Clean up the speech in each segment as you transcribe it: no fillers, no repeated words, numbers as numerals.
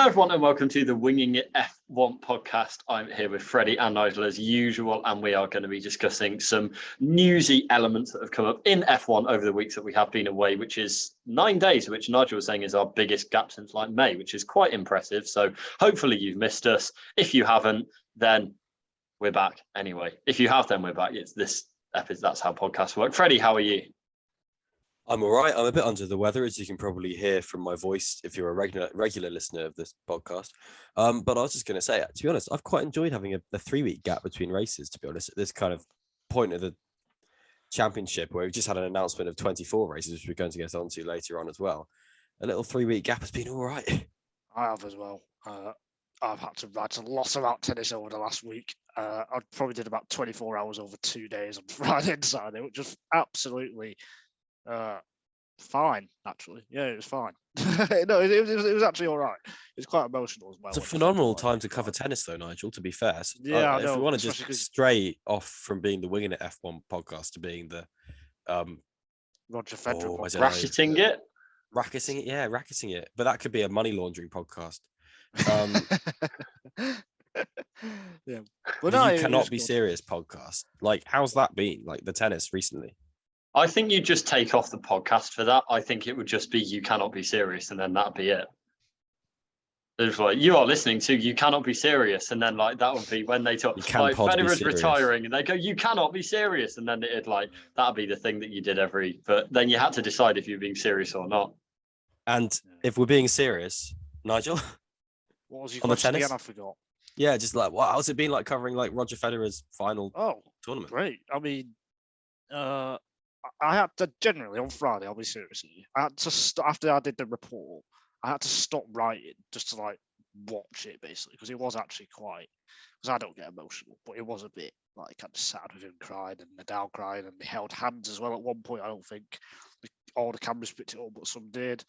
Hello, everyone, and welcome to the Winging It F1 podcast. I'm here with Freddie and Nigel as usual, and we are going to be discussing some newsy elements that have come up in F1 over the weeks that we have been away, which is 9 days, which Nigel was saying is our biggest gap since like May, which is quite impressive. So hopefully you've missed us. If you haven't, then we're back anyway. If you have, then we're back. It's this episode. That's how podcasts work. Freddie, how are you? I'm all right. I'm a bit under the weather, as you can probably hear from my voice if you're a regular listener of this podcast. But I was just going to say, to be honest, I've quite enjoyed having a 3-week gap between races, to be honest, at this kind of point of the championship where we've just had an announcement of 24 races, which we're going to get onto later on as well. A little 3-week gap has been all right. I have as well. I've had to write a lot about tennis over the last week. I probably did about 24 hours over 2 days on Friday and Saturday, which was absolutely... fine, actually. Yeah, it was fine. No, it was actually all right. It was quite emotional as well. It's a phenomenal time to cover tennis, though, Nigel, to be fair. So, yeah, if we want to just stray off from being the Winging It F1 podcast to being the Roger Federer racketing it. Racketing it. But that could be a money laundering podcast. Yeah, but no, you cannot be serious podcast. Like, how's that been? Like the tennis recently? I think you just take off the podcast for that. I think it would just be You Cannot Be Serious, and then that'd be it. It's like, you are listening to You Cannot Be Serious, and then like that would be when they talk like Federer's retiring and they go, You cannot be serious, and then it'd like that'd be the thing that you did but then you had to decide if you're being serious or not. And if we're being serious, Nigel, what was your question again? I forgot. Yeah, just like how's it been like covering like Roger Federer's final tournament? Great. I mean, I had to generally on Friday, I'll be serious with you. I had to after I did the report, I had to stop writing just to like watch it basically because it was actually quite. Because I don't get emotional, but it was a bit like I just sat with him crying and Nadal crying and they held hands as well at one point. I don't think all the cameras picked it up, but some did.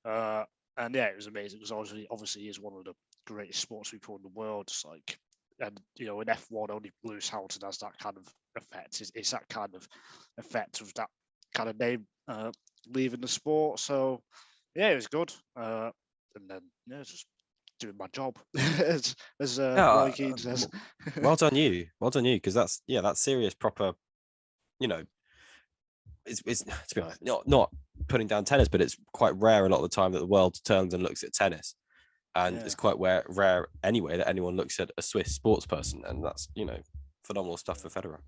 And yeah, it was amazing because obviously he is one of the greatest sports people in the world. Just like. And, you know, in F1, only Lewis Hamilton has that kind of effect. It's that kind of effect of that kind of name leaving the sport. So, yeah, it was good. And then, just doing my job, as Roy Keane says. Well done you, because that's serious, proper, you know, it's to be honest, not putting down tennis, but it's quite rare a lot of the time that the world turns and looks at tennis. And it's quite rare anyway that anyone looks at a Swiss sports person, and that's, you know, phenomenal stuff for Federer.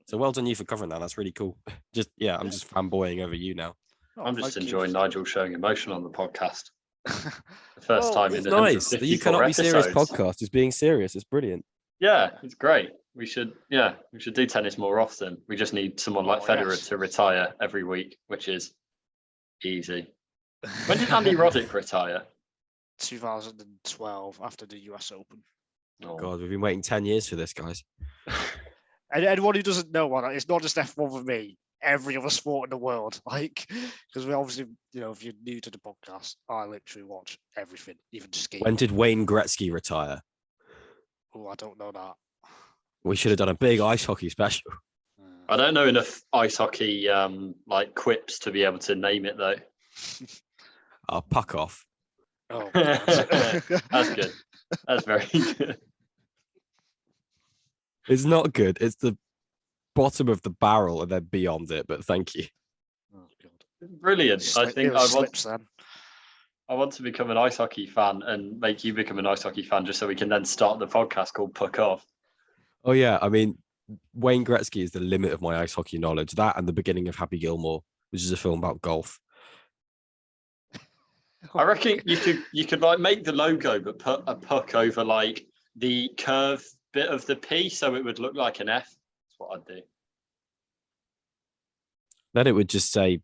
So well done you for covering that. That's really cool. I'm just fanboying over you now. I'm just enjoying Nigel showing emotion on the podcast. The first time in nice. The You Cannot Be Serious podcast is being serious. It's brilliant. Yeah, it's great. We should do tennis more often. We just need someone like Federer to retire every week, which is easy. When did Andy Roddick retire? 2012 after the US Open. Oh God, we've been waiting 10 years for this, guys. And anyone who doesn't know, it's not just F1 for me. Every other sport in the world, like, because we obviously, you know, if you're new to the podcast, I literally watch everything, even skiing. When did Wayne Gretsky retire? Oh, I don't know that. We should have done a big ice hockey special. I don't know enough ice hockey like quips to be able to name it though. Puck off. Oh, that's good. That's very good. It's not good. It's the bottom of the barrel and then beyond it. But thank you. Oh God! Brilliant. I think I want to become an ice hockey fan and make you become an ice hockey fan, just so we can then start the podcast called Puck Off. Oh yeah, I mean, Wayne Gretsky is the limit of my ice hockey knowledge. That and the beginning of Happy Gilmore, which is a film about golf. I reckon you could like make the logo but put a puck over like the curve bit of the P so it would look like an F. That's what I'd do. Then it would just say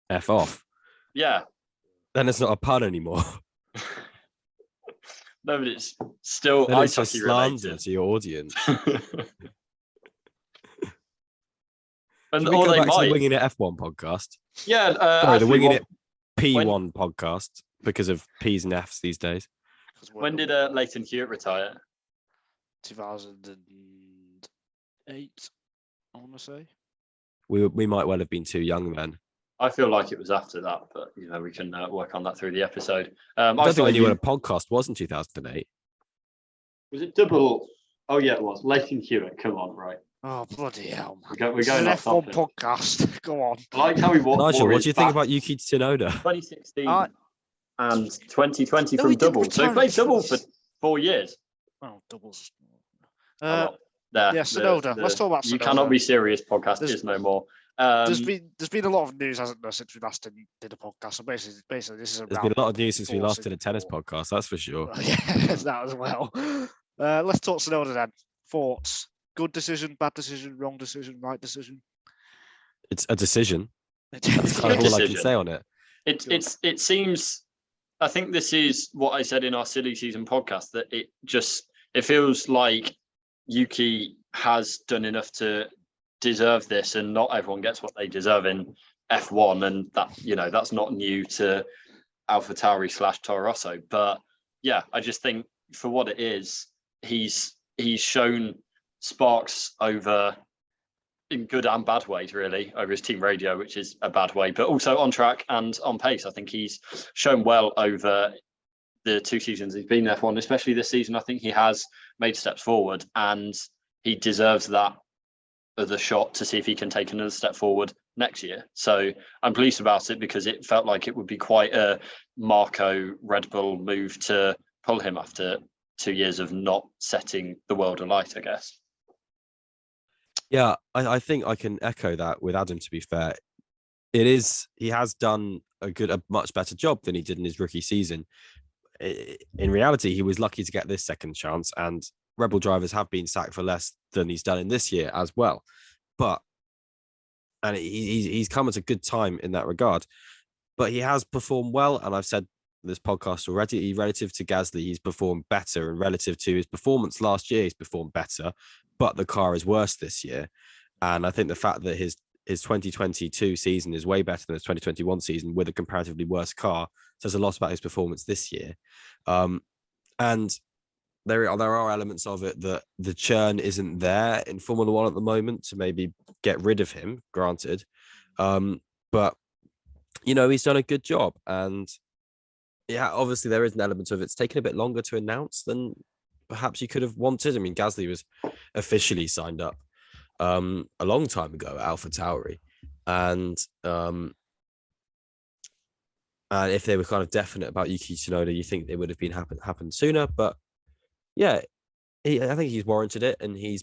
F off. Yeah. Then it's not a pun anymore. No, but it's still then ice it's hockey related to your audience. And we go back to the Winging It F1 podcast? Yeah. Sorry, the Winging It P1 podcast because of P's and F's these days. When did Leighton Hewitt retire? 2008, I want to say. We might well have been too young then. I feel like it was after that, but we can work on that through the episode. I don't think when you were on a podcast was in 2008. Was it double? Oh yeah, it was. Leighton Hewitt. Come on, right? Oh bloody hell, man! We're This is going an off F1 topic. podcast. Go on. I like how we walked. Nigel, what do you think about Yuki Tsunoda? 2016 and 2020 No, from he didn't double. So he retire played until double for 4 years. Oh, doubles. Well, there. Yeah, Tsunoda. Let's talk about Tsunoda. You cannot be serious. Podcast is no more. There's been a lot of news, hasn't there, since we last did a podcast. So basically, this is There's been a lot of news since we last did a tennis podcast. That's for sure. Yeah, that as well. Let's talk Tsunoda then. Thoughts? Good decision, bad decision, wrong decision, right decision? It's a decision. It's That's kind of all I can say on it. It seems. I think this is what I said in our silly season podcast, that it feels like Yuki has done enough to deserve this, and not everyone gets what they deserve in F1, and that that's not new to AlphaTauri / Toro Rosso. But yeah, I just think for what it is, he's shown sparks over, in good and bad ways, really, over his team radio, which is a bad way, but also on track and on pace. I think he's shown well over the 2 seasons he's been in F1, especially this season. I think he has made steps forward, and he deserves that other shot to see if he can take another step forward next year. So I'm pleased about it, because it felt like it would be quite a Marco Red Bull move to pull him after 2 years of not setting the world alight, I guess. Yeah, I think I can echo that with Adam, to be fair. He has done a much better job than he did in his rookie season. In reality, he was lucky to get this second chance, and Red Bull drivers have been sacked for less than he's done in this year as well. And he's come at a good time in that regard. But he has performed well, and I've said this podcast already, relative to Gasly, he's performed better, and relative to his performance last year, he's performed better, but the car is worse this year. And I think the fact that his 2022 season is way better than his 2021 season with a comparatively worse car says a lot about his performance this year. And there are elements of it that the churn isn't there in Formula One at the moment to maybe get rid of him, granted. But he's done a good job, and yeah, obviously there is an element of it's taken a bit longer to announce than perhaps you could have wanted. I mean, Gasly was officially signed up a long time ago at AlphaTauri, and if they were kind of definite about Yuki Tsunoda, you think it would have been happened sooner. But yeah, I think he's warranted it, and he's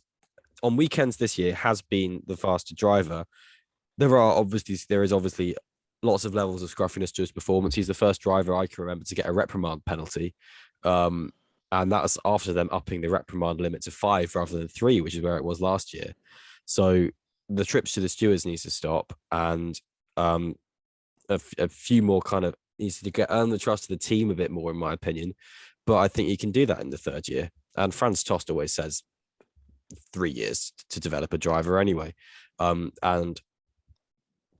on weekends this year has been the faster driver. There is obviously lots of levels of scruffiness to his performance. He's the first driver I can remember to get a reprimand penalty. And that's after them upping the reprimand limit to 5 rather than 3, which is where it was last year. So the trips to the stewards needs to stop, and a few more needs to earn the trust of the team a bit more, in my opinion. But I think he can do that in the 3rd year. And Franz Tost always says 3 years to develop a driver anyway. And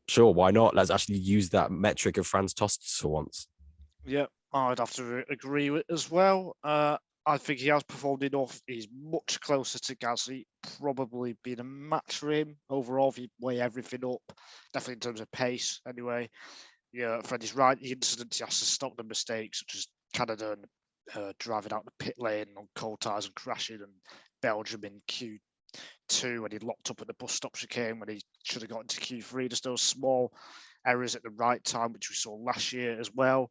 sure, why not? Let's actually use that metric of Franz Tost for once. Yeah, I'd have to agree with as well. I think he has performed enough. He's much closer to Gasly, probably been a match for him overall if you weigh everything up, definitely in terms of pace anyway. Yeah, Freddie's right. The incident, he has to stop the mistakes, such as Canada and driving out the pit lane on cold tyres and crashing, and Belgium in Q2 when he locked up at the bus stop chicane when he should have got into Q3. Just those small errors at the right time, which we saw last year as well.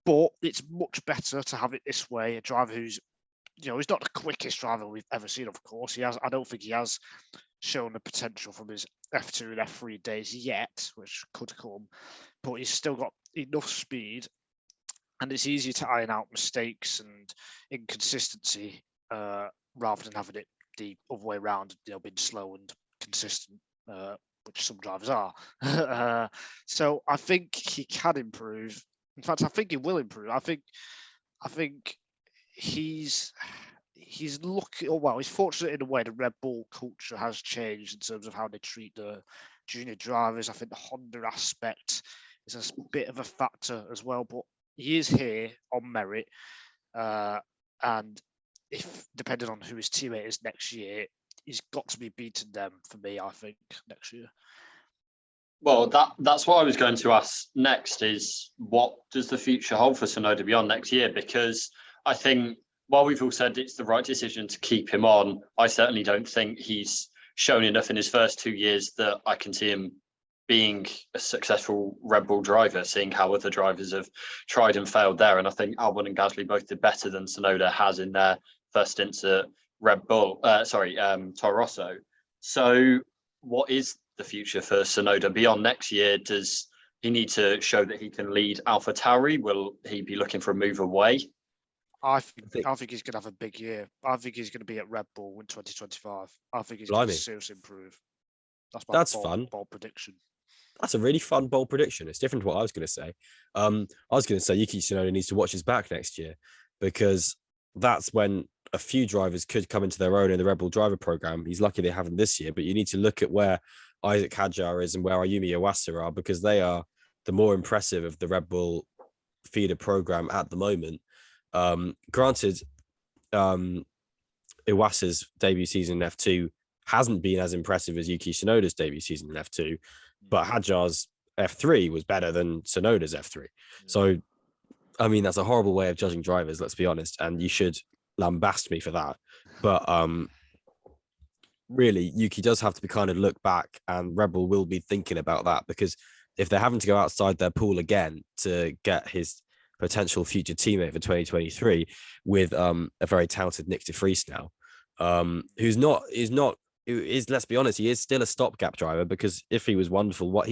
But it's much better to have it this way. A driver who's, he's not the quickest driver we've ever seen, of course. I don't think he has shown the potential from his F2 and F3 days yet, which could come. But he's still got enough speed, and it's easier to iron out mistakes and inconsistency rather than having it the other way around, being slow and consistent, which some drivers are. So I think he can improve. In fact, I think he will improve. I think he's lucky, or well, he's fortunate in a way. The Red Bull culture has changed in terms of how they treat the junior drivers. I think the Honda aspect is a bit of a factor as well, but he is here on merit, and if depending on who his teammate is next year, he's got to be beating them for me. I think next year. Well, that's what I was going to ask next is what does the future hold for Tsunoda beyond next year? Because I think while we've all said it's the right decision to keep him on, I certainly don't think he's shown enough in his first 2 years that I can see him being a successful Red Bull driver, seeing how other drivers have tried and failed there. And I think Albon and Gasly both did better than Tsunoda has in their first stints at Red Bull, Toro Rosso. So what is the future for Tsunoda beyond next year? Does he need to show that he can lead AlphaTauri? Will he be looking for a move away? I think he's going to have a big year. I think he's going to be at Red Bull in 2025. I think he's going to seriously improve. That's fun. Bold prediction. That's a really fun, bold prediction. It's different to what I was going to say. I was going to say Yuki Tsunoda needs to watch his back next year, because that's when a few drivers could come into their own in the Red Bull driver program. He's lucky they haven't this year, but you need to look at where Isaac Hadjar is and where Ayumi Iwasa are, because they are the more impressive of the Red Bull feeder program at the moment. Granted, Iwasa's debut season in F2 hasn't been as impressive as Yuki Tsunoda's debut season in F2, but Hadjar's F3 was better than Tsunoda's F3. So, I mean, that's a horrible way of judging drivers, let's be honest, and you should lambast me for that. But really, Yuki does have to be kind of look back, and Red Bull will be thinking about that, because if they're having to go outside their pool again to get his potential future teammate for 2023 with a very talented Nick de Vries now, let's be honest, he is still a stopgap driver, because if he was wonderful,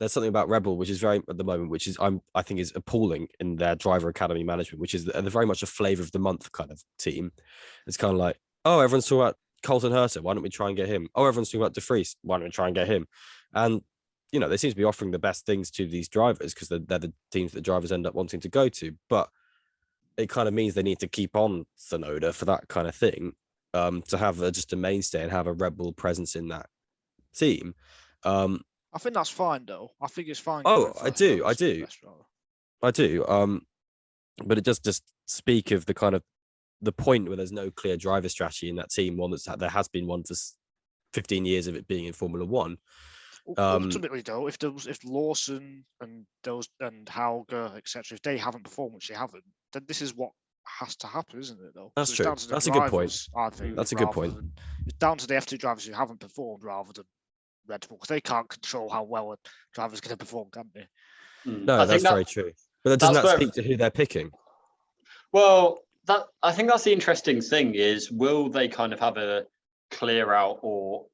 there's something about Red Bull which is very at the moment, which is I think is appalling in their driver academy management, which is they're very much a flavor of the month kind of team. It's kind of like, oh, everyone's talking about Colton Herta, why don't we try and get him? Oh, everyone's talking about de Vries, why don't we try and get him? And they seem to be offering the best things to these drivers, because they're the teams that drivers end up wanting to go to. But it kind of means they need to keep on Tsunoda for that kind of thing, to have just a mainstay and have a Red Bull presence in that team. I think that's fine, though. I think it's fine. Oh, I do. But it does just speak of the kind of the point where there's no clear driver strategy in that team. One there has been one for 15 years of it being in Formula One. Ultimately, though, if Lawson and Hauger, etc., if they haven't performed, which they haven't, then this is what has to happen, isn't it? Though that's true. That's a good point. I think that's a good point. It's down to the F2 drivers who haven't performed rather than Red Bull, because they can't control how well a driver's going to perform, can they? No, that's very true. But doesn't that speak to who they're picking? Well, I think that's the interesting thing is, will they kind of have a clear out, or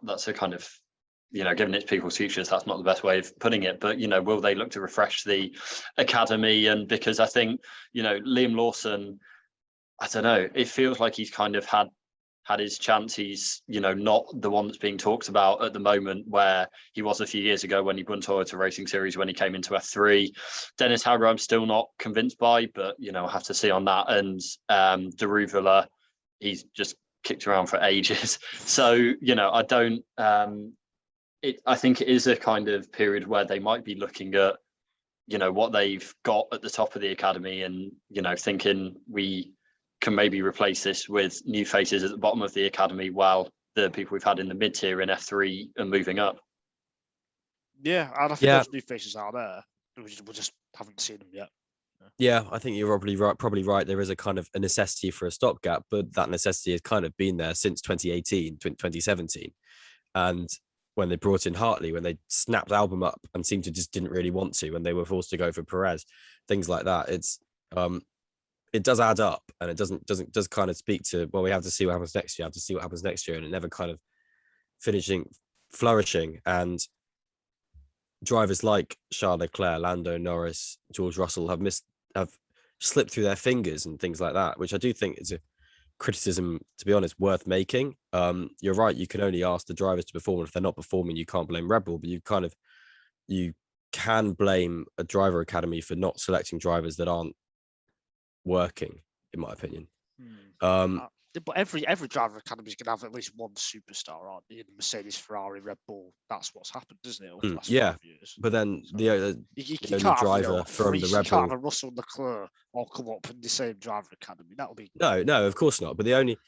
that's a kind of, given it's people's futures, that's not the best way of putting it, but will they look to refresh the academy? And because I think Liam Lawson, I don't know, it feels like he's kind of had his chance. He's not the one that's being talked about at the moment, where he was a few years ago when he won Toyota Racing Series when he came into F3. Dennis Hauger, I'm still not convinced by, but I have to see on that. And Daruvula, he's just kicked around for ages. So I don't. I think it is a kind of period where they might be looking at what they've got at the top of the academy, and thinking we can maybe replace this with new faces at the bottom of the academy, while the people we've had in the mid-tier in F3 are moving up. Yeah, and I think those new faces are there. We just haven't seen them yet. Yeah, I think you're probably right. There is a kind of a necessity for a stopgap, but that necessity has kind of been there since 2018, 2017. And when they brought in Hartley, when they snapped Album up and seemed to just didn't really want to, when they were forced to go for Perez, things like that. It does add up, and it does kind of speak to, well, we have to see what happens next year, and it never kind of flourishing. And drivers like Charles Leclerc, Lando Norris, George Russell have slipped through their fingers and things like that, which I do think is a criticism, to be honest, worth making. You're right, you can only ask the drivers to perform, and if they're not performing, you can't blame Red Bull, but you can blame a driver academy for not selecting drivers that aren't working, in my opinion. But every driver academy is going to have at least one superstar, aren't they? In Mercedes, Ferrari, Red Bull. That's what's happened, isn't it? Over the last 5 years. But then the only driver from the Red Bull, can't have a Russell Leclerc all come up in the same driver academy. That'll be no, of course not. But the only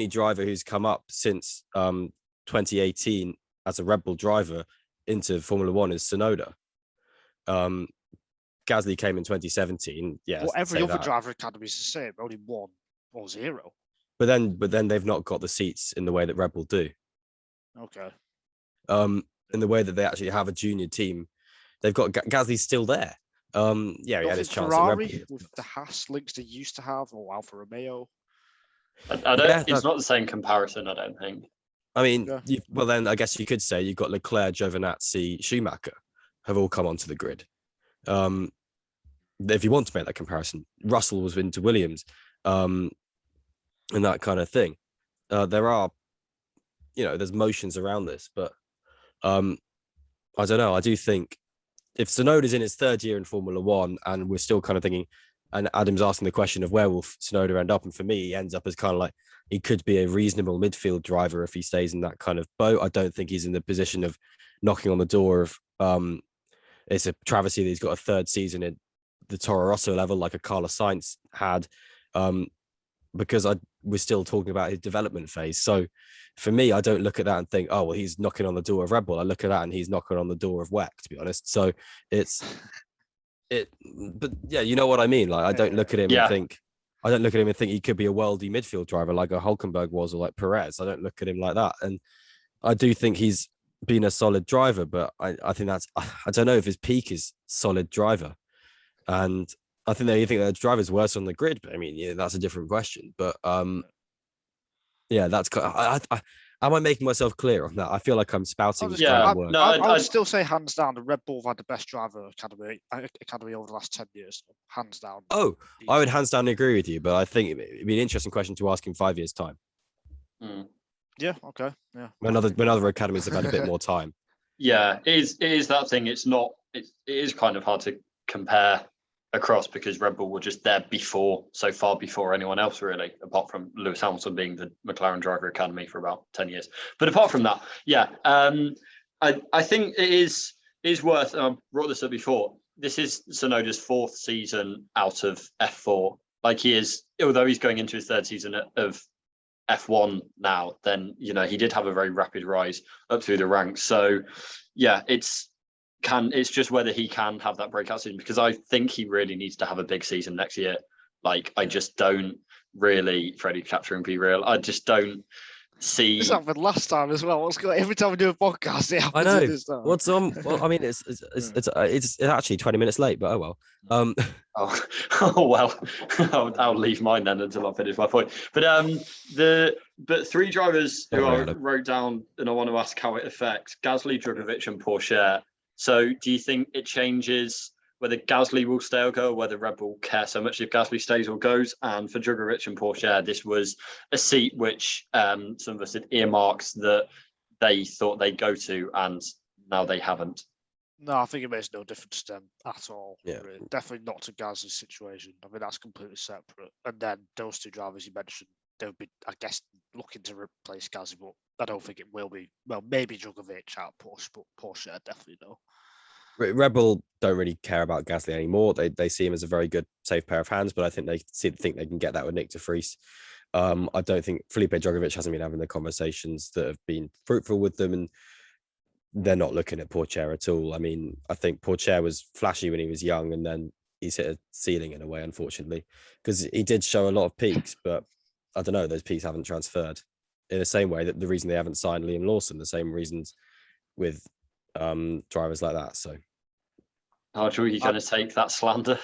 driver who's come up since 2018 as a Red Bull driver into Formula One is Tsunoda. Gasly came in 2017. Yeah, Well, every say other that. driver academy is the same. Only 1 or 0. But then they've not got the seats in the way that Red Bull do. Okay. In the way that they actually have a junior team, they've got Gasly's still there. Yeah, he had his chance at Red Ferrari Bull. with the Haas links they used to have, or Alfa Romeo. I don't. It's not the same comparison. I don't think. I mean, Yeah. well, then I guess you could say you've got Leclerc, Giovinazzi, Schumacher have all come onto the grid. If you want to make that comparison, Russell was into Williams, and that kind of thing. There are, there's motions around this, but I don't know. I do think if Tsunoda's in his 3rd year in Formula One, and we're still kind of thinking, and Adam's asking the question of where will Tsunoda end up, and for me, he ends up as kind of like he could be a reasonable midfield driver if he stays in that kind of boat. I don't think he's in the position of knocking on the door of. It's a travesty that he's got a 3rd season in the Toro Rosso level like a Carlos Sainz had, because we're still talking about his development phase. So for me, I don't look at that and think, oh, well, he's knocking on the door of Red Bull. I look at that and he's knocking on the door of WEC, to be honest. So but yeah, you know what I mean? Like, I don't look at him and think he could be a worldy midfield driver like a Hulkenberg was, or like Perez. I don't look at him like that. And I do think he's been a solid driver, but I think I don't know if his peak is solid driver. And I think that you think that the driver's worse on the grid, but I mean, yeah, that's a different question. But yeah, that's am I making myself clear on that? I feel like I'm spouting. No, I would still say hands down, the Red Bull have had the best driver academy over the last 10 years, hands down. Oh, I would hands down agree with you, but I think it'd be an interesting question to ask in 5 years' time. Yeah. Okay. Yeah. When other academies have had a bit more time. Yeah, it is that thing. It is kind of hard to compare across because Red Bull were just there so far before anyone else, really, apart from Lewis Hamilton being the McLaren Driver Academy for about 10 years. But apart from that, yeah, I think it is worth, brought this up before, this is Tsunoda's 4th season out of F4. Like, he is, although he's going into his 3rd season of F1 now, then, he did have a very rapid rise up through the ranks. So, yeah, it's just whether he can have that breakout season, because I think he really needs to have a big season next year. Like, I just don't really, Freddie, capturing be real, I just don't see. This happened last time as well. Every time we do a podcast, it happens. I know. This time. What's well, I mean, it's actually 20 minets late, but oh well. Oh well, I'll leave mine then until I finish my point. But 3 drivers who I wrote down, and I want to ask how it affects Gasly, Drugovich, and Pourchaire. So, do you think it changes whether Gasly will stay or go, or whether Red Bull care so much if Gasly stays or goes? And for Drugovich and Pourchaire, this was a seat which some of us had earmarked that they thought they'd go to, and now they haven't. No, I think it makes no difference to them at all. Yeah. Really. Definitely not to Gasly's situation. I mean, that's completely separate. And then those 2 drivers you mentioned, they'll be, I guess, looking to replace Gasly, but I don't think it will be. Well, maybe Drugovich out Porsche, but Porsche definitely no. Red Bull don't really care about Gasly anymore. They see him as a very good, safe pair of hands, but I think they think they can get that with Nick de Vries. I don't think Felipe Drugovich hasn't been having the conversations that have been fruitful with them, and they're not looking at Pourchaire at all. I mean, I think Pourchaire was flashy when he was young, and then he's hit a ceiling in a way, unfortunately, because he did show a lot of peaks, but I don't know, those peaks haven't transferred in the same way that the reason they haven't signed Liam Lawson, the same reasons with drivers like that. So, Nigel, are you going to take that slander?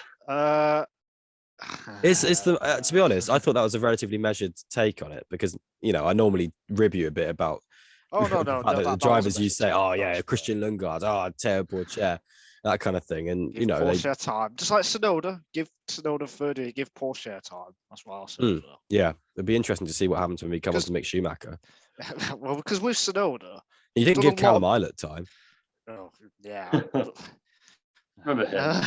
It's the to be honest, I thought that was a relatively measured take on it, because I normally rib you a bit about. Oh no! The drivers you say, oh yeah, Christian Lundgaard, Teo Pourchaire, that kind of thing, and give Pourchaire time, just like Tsunoda. Give Tsunoda 30, give Pourchaire time. That's what I'll say. Yeah, it'd be interesting to see what happens when we come on to Mick Schumacher. Well, because with Tsunoda, you didn't give Callum Eilert time. Oh yeah. Remember him?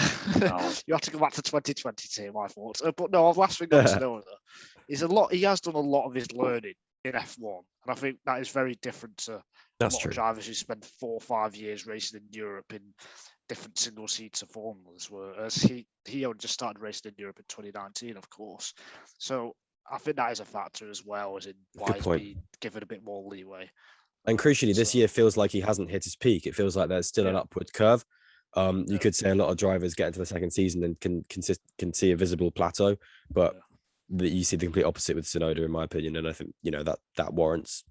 You have to go back to 2020, my fault. But no, last thing on Tsunoda is he has done a lot of his learning in F1, and I think that is very different to a lot of drivers who spend 4 or 5 years racing in Europe in different single seater formulas, whereas he only just started racing in Europe in 2019, of course. So I think that is a factor as well, as in why he's been given a bit more leeway. And crucially, this So- year feels like he hasn't hit his peak. It feels like there's still an upward curve. You could say a lot of drivers get into the second season and can see a visible plateau, but you see the complete opposite with Tsunoda, in my opinion. And I think that warrants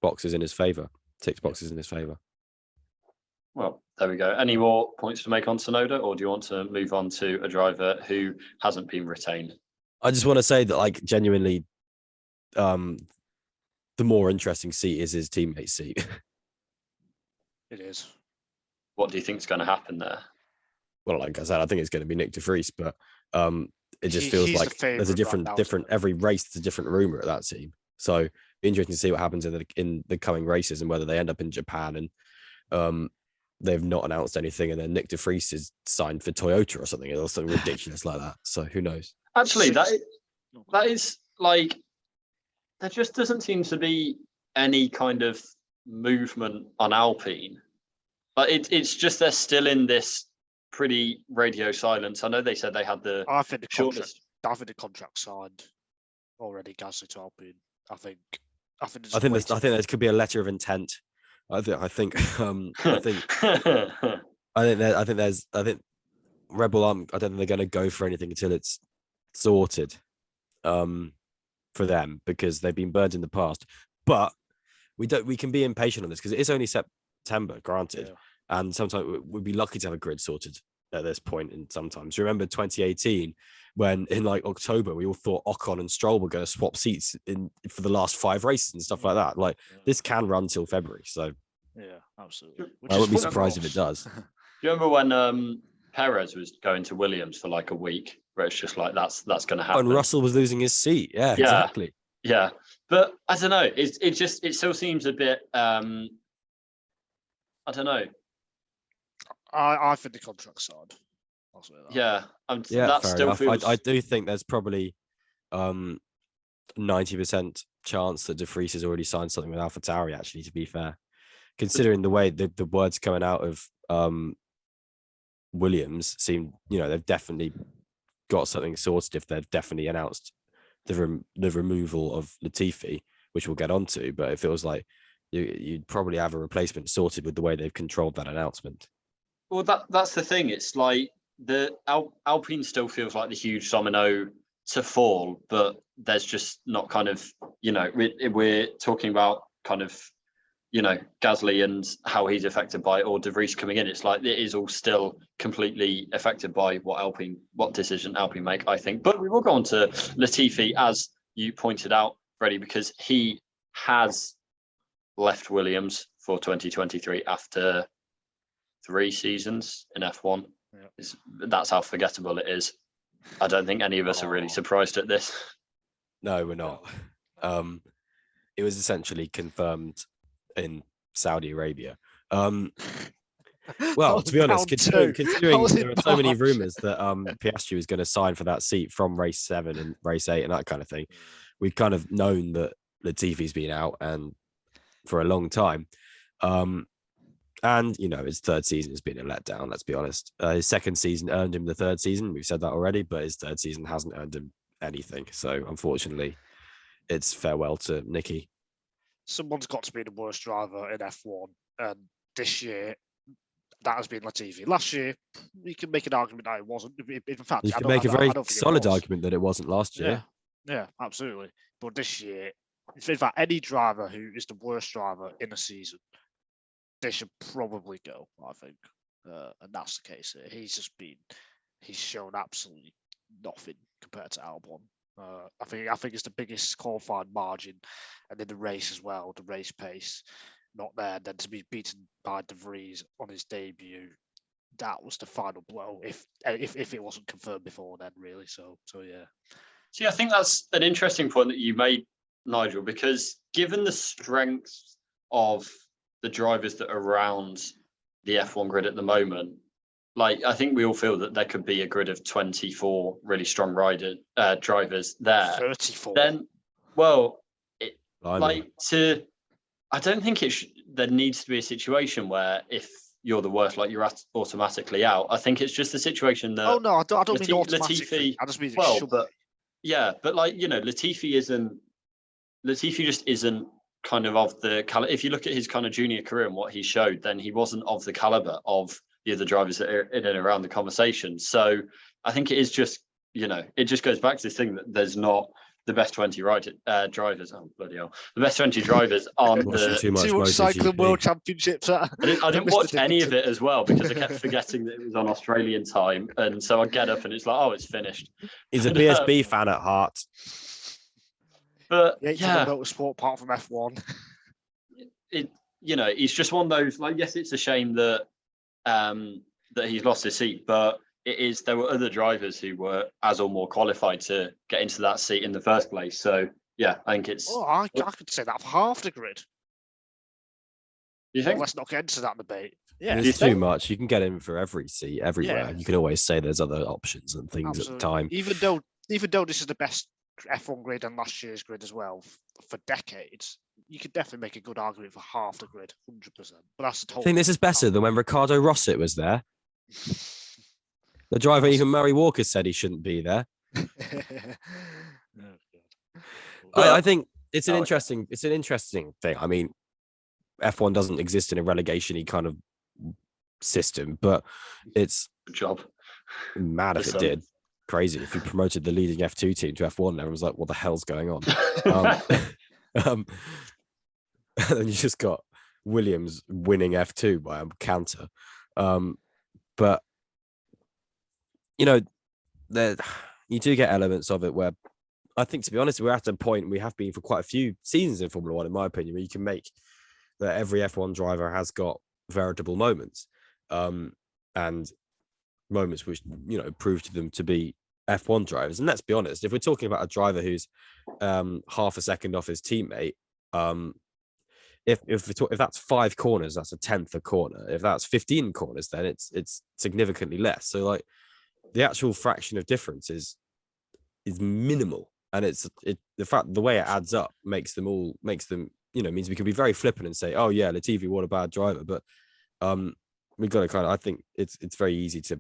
boxes in his favor, ticks boxes in his favor. Well, there we go. Any more points to make on Tsunoda, or do you want to move on to a driver who hasn't been retained? I just want to say that, like, genuinely, the more interesting seat is his teammate's seat. It is. What do you think is going to happen there? Well, like I said, I think it's going to be Nick de Vries, but it just He- feels he's the like there's a favourite right now, isn't every race there's a different rumor at that team. So be interesting to see what happens in the coming races and whether they end up in Japan and they've not announced anything, and then Nick de Vries is signed for Toyota or something ridiculous like that. So who knows? Actually, that is like, there just doesn't seem to be any kind of movement on Alpine. Like it's just they're still in this pretty radio silence. I know they said they had the I think the shortest. contract signed already. Gasly to Alpine. I think I think there could be a letter of intent. I think Rebel Arm. I don't think they're going to go for anything until it's sorted for them, because they've been burned in the past. But we can be impatient on this because it is only September, granted, and sometimes we'd be lucky to have a grid sorted at this point. And sometimes remember 2018 when in like October we all thought Ocon and Stroll were going to swap seats for the last 5 races and stuff like that. Like this can run till February, so yeah, absolutely. I wouldn't be surprised if it does. Do you remember when Perez was going to Williams for like a week, where it's just like that's going to happen? And Russell was losing his seat. Yeah, exactly. Yeah, but I don't know. It still seems a bit. I don't know. I think the contract signed. I'll say that. Yeah, Yeah, that fair still enough. feels. I do think there's probably 90% chance that de Vries has already signed something with AlphaTauri, actually, to be fair. Considering the way the words coming out of Williams seem, they've definitely got something sorted if they've definitely announced the removal of Latifi, which we'll get onto, but it feels like you'd probably have a replacement sorted with the way they've controlled that announcement. Well, that's the thing. It's like the Alpine still feels like the huge domino to fall, but there's just not kind of, we're talking about kind of, Gasly and how he's affected by it, or de Vries coming in. It's like it is all still completely affected by what decision Alpine make, I think. But we will go on to Latifi, as you pointed out, Freddie, because he has left Williams for 2023 after 3 seasons in F1. Yeah. That's how forgettable it is. I don't think any of us are really surprised at this. No, we're not. It was essentially confirmed in Saudi Arabia. Well, to be honest, considering there are so many rumors that Piastri was going to sign for that seat from race 7 and race 8 and that kind of thing, we've kind of known that Latifi's been out and for a long time. And, his third season has been a letdown, let's be honest. His second season earned him the third season. We've said that already, but his third season hasn't earned him anything. So, unfortunately, it's farewell to Nicky. Someone's got to be the worst driver in F1. And this year, that has been Latifi. Last year, you can make an argument that it wasn't. In fact, you can make a very solid argument that it wasn't last year. Yeah, absolutely. But this year, in fact, any driver who is the worst driver in a season, they should probably go, I think. And that's the case here. He's shown absolutely nothing compared to Albon. I think it's the biggest qualifying margin, and in the race as well, the race pace not there. And then to be beaten by de Vries on his debut, that was the final blow. If it wasn't confirmed before then, really. So yeah. See, I think that's an interesting point that you made, Nigel, because given the strength of the drivers that are around the F1 grid at the moment, like I think we all feel that there could be a grid of 24 really strong drivers there. 34. Then, well, I don't think there needs to be a situation where if you're the worst, like you're automatically out. I think it's just a situation that. Oh no, I don't mean automatically. I just mean but like Latifi just isn't kind of the if you look at his kind of junior career and what he showed, then he wasn't of the caliber of the other drivers that are in and around the conversation. So I think it is just, it just goes back to this thing that there's not the best 20 drivers. Oh, bloody hell. The best 20 drivers aren't Watching the... too much cycling MotoGP. world championships. I didn't watch any of it as well because I kept forgetting that it was on Australian time. And so I get up and it's like, oh, it's finished. He's a BSB fan at heart. But yeah, motorsport apart from F1. He's just one of those, like, yes, it's a shame that that he's lost his seat, but there were other drivers who were as or more qualified to get into that seat in the first place. So yeah, I think it's... I could say that for half the grid. You think? Let's not get into that debate. Yeah, It's too much. You can get in for every seat everywhere. Yeah. You can always say there's other options and things absolutely. at the time. Even though this is the best F1 grid and last year's grid as well for decades, you could definitely make a good argument for half the grid, 100%. But that's the I total. think this is better than when Ricardo Rosset was there. The driver, even Murray Walker, said he shouldn't be there. I think it's an interesting thing. I mean, F1 doesn't exist in a relegation-y kind of system, but it's Good job. mad if it did. Crazy if you promoted the leading F2 team to F1, everyone's like, what the hell's going on? And then you just got Williams winning F2 by a counter. But you do get elements of it where I think, to be honest, we're at a point, we have been for quite a few seasons in Formula One, in my opinion, where you can make that every F1 driver has got veritable moments, and moments which, prove to them to be F1 drivers. And let's be honest, if we're talking about a driver who's half a second off his teammate, if that's 5 corners, that's a tenth a corner. If that's 15 corners, then it's significantly less. So like the actual fraction of difference is minimal, and the way it adds up makes them means we can be very flippant and say, oh yeah, Latifi, what a bad driver, but we've got to I think it's very easy to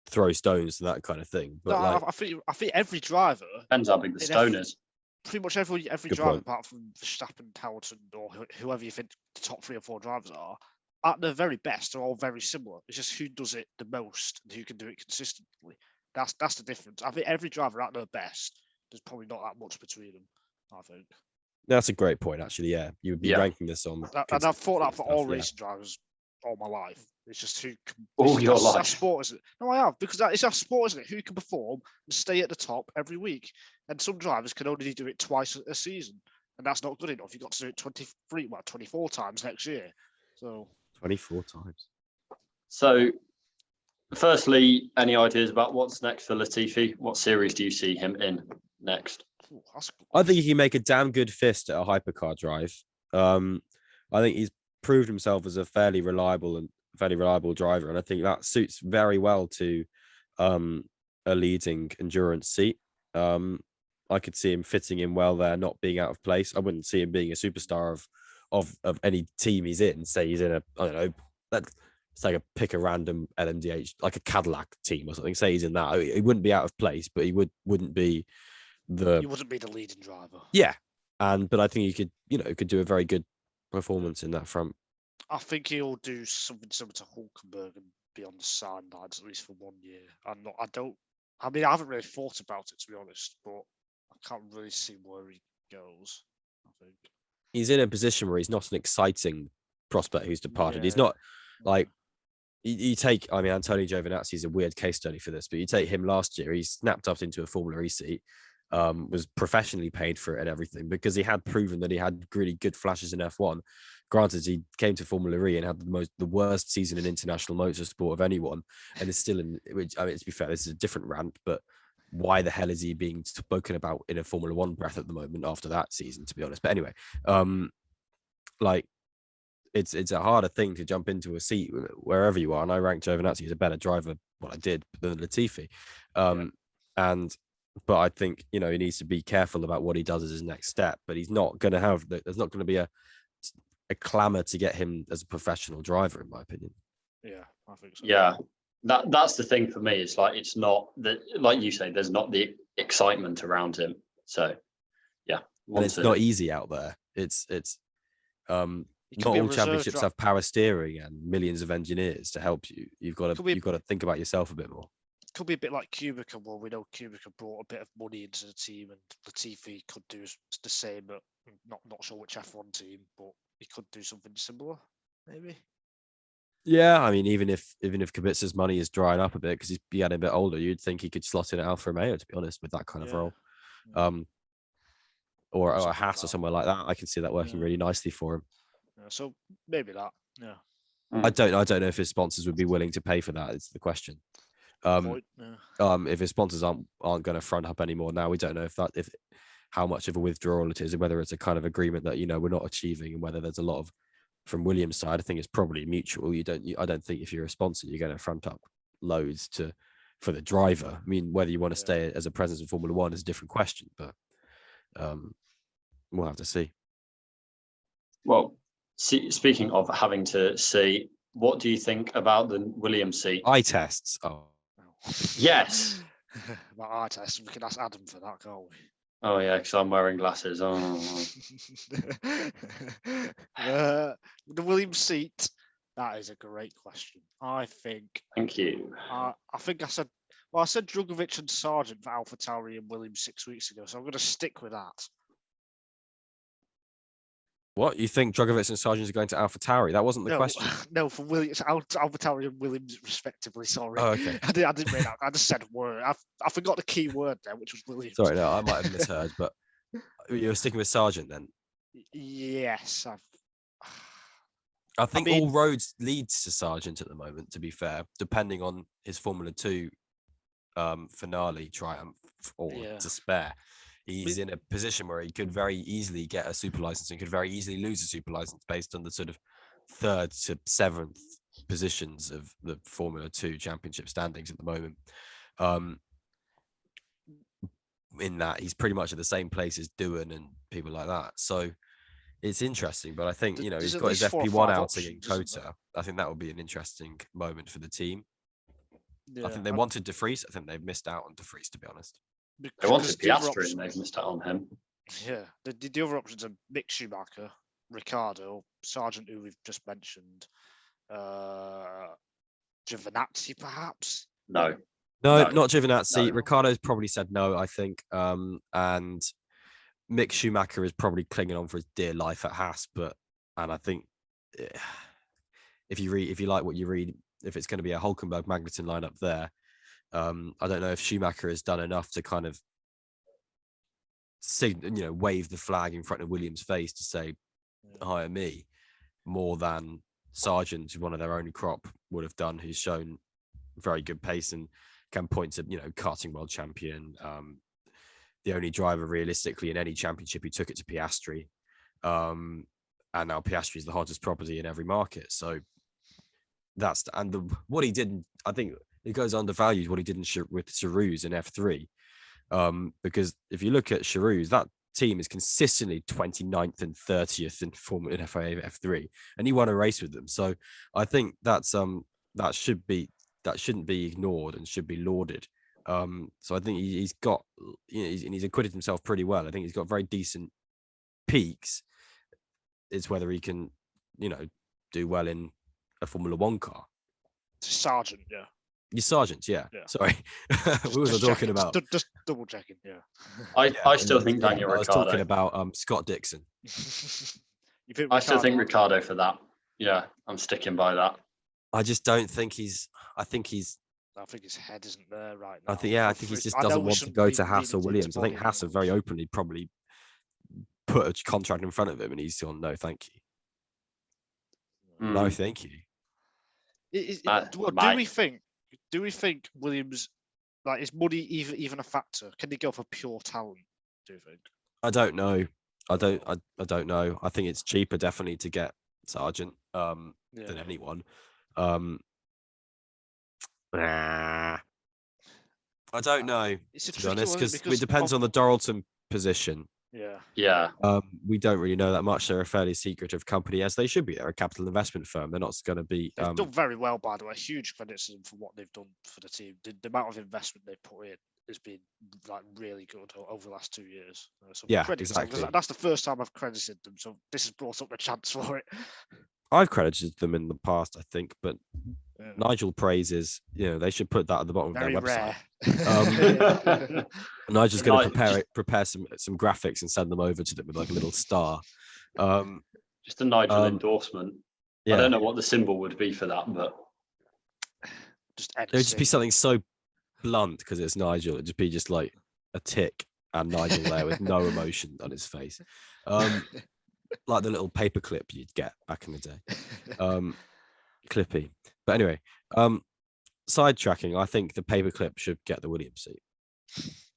throw stones and that kind of thing. But no, I think every driver depends how big the stone is. Pretty much every driver, apart from Verstappen, Hamilton, or whoever you think the top 3 or 4 drivers are, at their very best, are all very similar. It's just who does it the most and who can do it consistently. That's the difference. I think every driver at their best, there's probably not that much between them, I think. That's a great point, actually. Yeah, you would be ranking this on. And I've thought that for all racing drivers all my life. It's just who can. All your life. That's sport, isn't it? No, I have, because it's our sport, isn't it? Who can perform and stay at the top every week. And some drivers can only do it twice a season, and that's not good enough. You've got to do it 24 times next year. So 24 times. So, firstly, any ideas about what's next for Latifi? What series do you see him in next? Ooh, I think he can make a damn good fist at a hypercar drive. I think he's proved himself as a fairly reliable driver, and I think that suits very well to a leading endurance seat. I could see him fitting in well there, not being out of place. I wouldn't see him being a superstar of any team he's in. Say he's in let's pick a random LMDH, like a Cadillac team or something. Say he's in that. He wouldn't be out of place, but he wouldn't be he wouldn't be the leading driver. Yeah, but I think he could do a very good performance in that front. I think he'll do something similar to Hulkenberg and be on the sidelines at least for 1 year. I haven't really thought about it, to be honest, but I can't really see where he goes, I think. He's in a position where he's not an exciting prospect who's departed. He's not like you take. I mean, Antonio Giovinazzi is a weird case study for this, but you take him last year. He snapped up into a Formula E seat, was professionally paid for it and everything because he had proven that he had really good flashes in F1. Granted, he came to Formula E and had the worst season in international motorsport of anyone, and is still in. Which, I mean, to be fair, this is a different rant, but why the hell is he being spoken about in a Formula One breath at the moment after that season? To be honest, but anyway, it's a harder thing to jump into a seat wherever you are, and I rank Giovinazzi as a better driver. Well, I did than Latifi, but I think he needs to be careful about what he does as his next step. But he's not going to have. There's not going to be a clamour to get him as a professional driver, in my opinion. Yeah, I think so. Yeah, that's the thing for me. It's like it's not that, like you say, there's not the excitement around him. So, yeah, and it's not easy out there. It's not all championships have power steering and millions of engineers to help you. You've got to think about yourself a bit more. It could be a bit like Kubica. Well, we know Kubica brought a bit of money into the team, and Latifi could do the same, but not sure which F1 team, but he could do something similar, maybe. Yeah, I mean, even if Kubica's money is drying up a bit because he's getting a bit older, you'd think he could slot in at Alfa Romeo, to be honest, with that kind of role. Or a Haas or somewhere like that. I can see that working really nicely for him. Yeah, so maybe that. Yeah. I don't know if his sponsors would be willing to pay for that. Is the question. If his sponsors aren't going to front up anymore now, we don't know if how much of a withdrawal it is, and whether it's a kind of agreement that we're not achieving, and whether there's a lot of from Williams' side. I think it's probably mutual. I don't think if you're a sponsor, you're going to front up loads for the driver. I mean, whether you want to stay as a presence in Formula One is a different question, but we'll have to see. Well, speaking of having to see, what do you think about the Williams seat? Eye tests. Oh, yes. About eye tests, we can ask Adam for that, can't we? Oh yeah, because I'm wearing glasses. The Williams seat. That is a great question. I think. Thank you. I think I said Drugovich and Sargent for AlphaTauri and Williams 6 weeks ago, so I'm going to stick with that. What, you think Drugovich and Sargent are going to AlphaTauri? That wasn't the question. No, for Williams, AlphaTauri and Williams respectively. Sorry. Oh, okay. I didn't mean that. I just said a word. I forgot the key word there, which was Williams. Sorry, no, I might have misheard, but you were sticking with Sargent then. Yes, I think all roads leads to Sargent at the moment, to be fair, depending on his Formula 2 finale triumph or despair. He's in a position where he could very easily get a super license and could very easily lose a super license based on the sort of 3rd to 7th positions of the Formula 2 championship standings at the moment. In that he's pretty much at the same place as Doohan and people like that. So it's interesting, but I think, he's got his FP1 outing in Kota. I think that would be an interesting moment for the team. Yeah, I think they wanted De Vries. I think they've missed out on De Vries, to be honest. They wanted Piastri and they've missed out on him. Yeah, the other options are Mick Schumacher, Ricciardo, Sargent, who we've just mentioned, Giovinazzi, perhaps. No, not Giovinazzi. No. Ricciardo's probably said no, I think, and Mick Schumacher is probably clinging on for his dear life at Haas. And I think if you like what you read, if it's going to be a Hülkenberg Magnussen lineup there. I don't know if Schumacher has done enough to kind of wave the flag in front of Williams' face to say, hire me, more than Sargent, who one of their own crop would have done, who's shown very good pace and can point to, karting world champion, the only driver realistically in any championship who took it to Piastri. And now Piastri is the hottest property in every market. So what he did, I think, it goes undervalued what he did with Charouz in F3. Because if you look at Charouz, that team is consistently 29th and 30th in FIA F3, and he won a race with them. So I think that shouldn't be ignored and should be lauded. So I think he's got, he's acquitted himself pretty well. I think he's got very decent peaks. It's whether he can, do well in a Formula One car. Sargent, yeah. Your Sargent, yeah. Sorry. We were talking about just double checking, yeah. I still think Daniel Ricciardo. I was talking about Scott Dixon. I still think Ricciardo for that. Yeah, I'm sticking by that. I just don't think I think his head isn't there right now. I think he just doesn't want to go to Haas or Williams. I think Haas have very openly probably put a contract in front of him, and he's gone, no, thank you. No, thank you. Do we think Williams, is money even a factor? Can they go for pure talent? Do you think? I don't know. I don't know. I think it's cheaper definitely to get Sargent than anyone. I don't know, to be honest, because it depends on the Doralton position. Yeah. We don't really know that much. They're a fairly secretive company, as they should be. They're a capital investment firm. They're not going to be. They've done very well, by the way. Huge credit to them for what they've done for the team. The amount of investment they put in has been like really good over the last 2 years. So Yeah, credit to them, 'cause exactly. that's the first time I've credited them. So this has brought up the chance for it. I've credited them in the past, I think, but Yeah. Nigel praises, they should put that at the bottom Very of their rare. website. Nigel's going Nigel, to prepare some graphics and send them over to them with like a little star. Just a Nigel Um, endorsement. yeah, I don't know what the symbol would be for that, but Just it would just be NC. something so blunt because it's Nigel. It'd just be just like a tick and Nigel there with no emotion on his face. Like the little paper clip you'd get back in the day. Clippy. But anyway, sidetracking, I think the paperclip should get the Williams seat.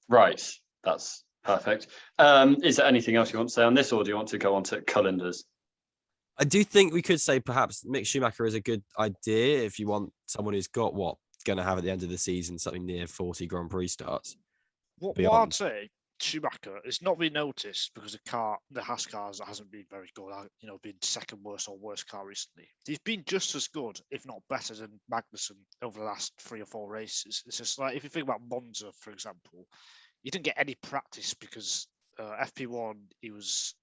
right, that's perfect. Is there anything else you want to say on this, or do you want to go on to calendars? I do think we could say perhaps Mick Schumacher is a good idea if you want someone who's got going to have at the end of the season something near 40 Grand Prix starts. What beyond. I'd say, Schumacher, it's not been noticed because the Haas cars hasn't been very good. Been second worst or worst car recently. He's been just as good, if not better, than Magnussen over the last 3 or 4 races. It's just like if you think about Monza, for example, he didn't get any practice because FP1 he was.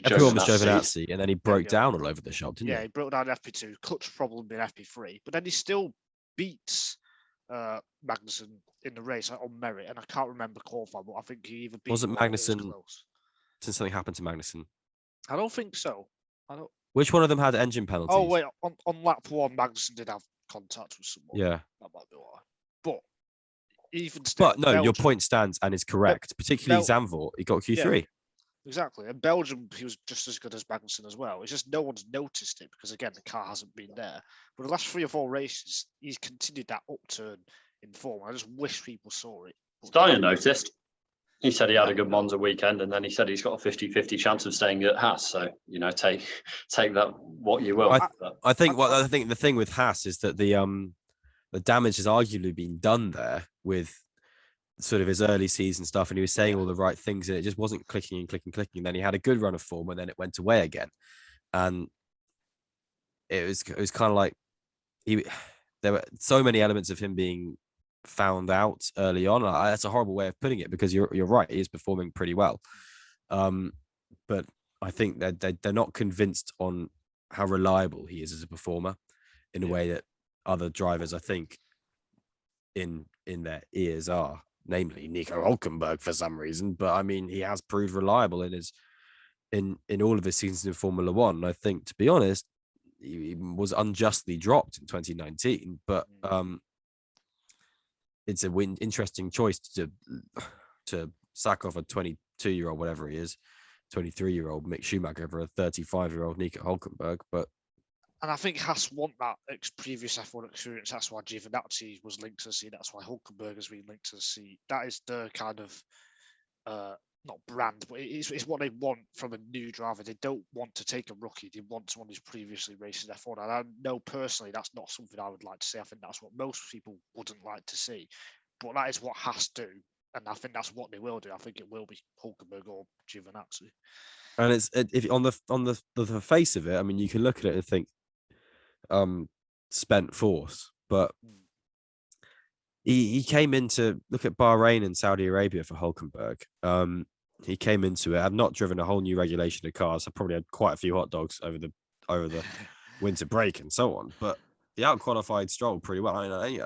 Everyone was Giovinazzi, and then he broke down all over the shop, didn't he? Yeah, he broke down in FP2, clutch problem in FP3, but then he still beats Magnussen in the race on merit, and I can't remember qualifying, but I think he either beat Wasn't Magnussen close. Since something happened to Magnussen? I don't think so. Which one of them had engine penalties? Oh wait, on lap 1, Magnussen did have contact with someone. Yeah, that might be why. But even still, but no, Belgium, your point stands and is correct. Particularly Zandvoort, he got Q3. Yeah. Exactly. And Belgium, he was just as good as Magnussen as well. It's just no one's noticed it because, again, the car hasn't been there. But the last 3 or 4 races, he's continued that upturn in form. I just wish people saw it. Steiner noticed. He said he had a good Monza weekend, and then he said he's got a 50-50 chance of staying at Haas. So, take that what you will. I think the thing with Haas is that the damage has arguably been done there with sort of his early season stuff, and he was saying all the right things, and it just wasn't clicking. And then he had a good run of form, and then it went away again. And it was kind of like there were so many elements of him being found out early on. That's a horrible way of putting it because you're right, he is performing pretty well. But I think that they're not convinced on how reliable he is as a performer in a way that other drivers, I think, in their ears are. Namely Nico Hülkenberg for some reason, but I mean he has proved reliable in all of his seasons in Formula One. And I think, to be honest, he was unjustly dropped in 2019, but it's an interesting choice to sack off a 22-year-old, whatever he is, 23-year-old Mick Schumacher for a 35-year-old Nico Hülkenberg, but. And I think Haas want that previous F1 experience. That's why Giovinazzi was linked to the seat. That's why Hülkenberg has been linked to the seat. That is the kind of, not brand, but it's what they want from a new driver. They don't want to take a rookie. They want someone who's previously raced in F1. And I know personally that's not something I would like to see. I think that's what most people wouldn't like to see. But that is what Haas do. And I think that's what they will do. I think it will be Hülkenberg or Giovinazzi. And it's if on the face of it, I mean, you can look at it and think, spent force, but he came into look at Bahrain and Saudi Arabia for Hülkenberg. He came into it. I've not driven a whole new regulation of cars. I probably had quite a few hot dogs over the winter break and so on. But he outqualified Stroll pretty well. I mean,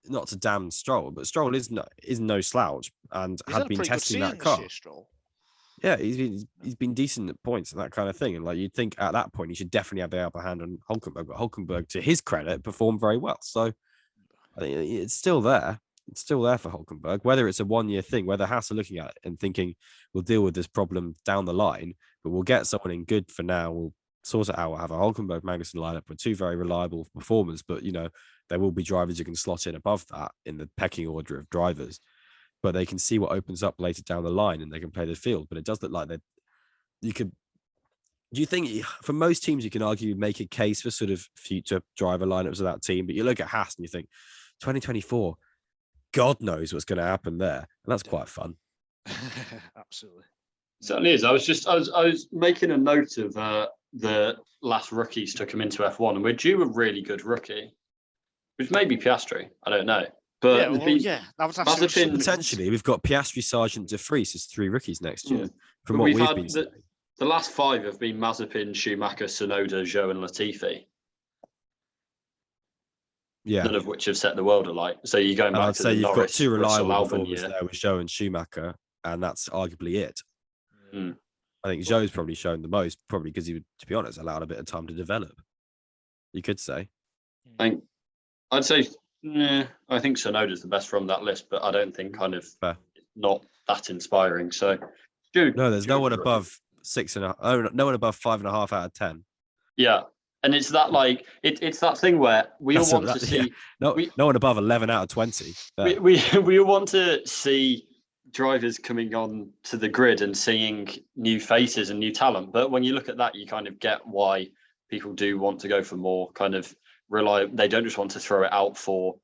not to damn Stroll, but Stroll is no slouch and had been testing that car. Yeah, he's been decent at points and that kind of thing. And like you'd think at that point he should definitely have the upper hand on Hülkenberg, but Hülkenberg, to his credit, performed very well. So I think it's still there. It's still there for Hülkenberg. Whether it's a 1-year thing, whether Haas are looking at it and thinking we'll deal with this problem down the line, but we'll get someone in good for now. We'll sort it out. We'll have a Hülkenberg Magnussen lineup with 2 very reliable performers, but there will be drivers who can slot in above that in the pecking order of drivers. But they can see what opens up later down the line and they can play the field. But it does look like that you could. Do you think for most teams you can argue make a case for sort of future driver lineups of that team? But you look at Haas and you think 2024, God knows what's going to happen there, and that's quite fun. Absolutely, certainly is. I was making a note of the last rookies to come into F1, and we're due a really good rookie, which may be Piastri. I don't know. But Yeah, well, yeah, that was actually Mazepin- something. Potentially, we've got Piastri, Sargent, De Vries as 3 rookies next year. From but what we've we've had been saying. the last 5 have been Mazepin, Schumacher, Tsunoda, Zhou, and Latifi. Yeah. None of which have set the world alight. So you're going And back I'd to say the you've got Norris, 2 Russell, reliable Albon performers year. there with Zhou and Schumacher, and that's arguably it. Mm. I think Zhou's probably shown the most, probably because he would, to be honest, allowed a bit of time to develop. You could say. I'd say, I think Tsunoda's the best from that list, but I don't think Fair. not that inspiring. So, Jude, No, there's no one Jude- above 6.5. Oh, no one above 5.5 out of 10. Yeah, and it's that it's that thing where we all want to see. No one above 11 out of 20. We all want to see drivers coming on to the grid and seeing new faces and new talent. But when you look at that, you kind of get why people do want to go for more kind of reliable. They don't just want to throw it out for,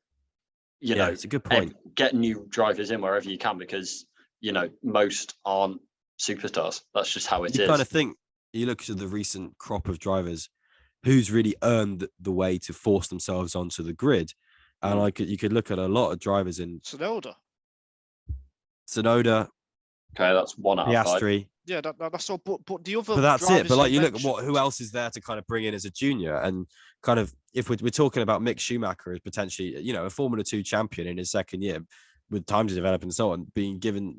it's a good point. Get new drivers in wherever you can, because most aren't superstars. That's just how it is. You kind of think, you look at the recent crop of drivers, who's really earned the way to force themselves onto the grid. And you could look at a lot of drivers in Tsunoda. Okay, that's 1 out of 5. Piastri. Yeah, that's all. But the other. But that's it. But drivers you look at mentioned- who else is there to kind of bring in as a junior, and kind of if we're talking about Mick Schumacher as potentially, a Formula 2 champion in his second year with time to develop and so on, being given,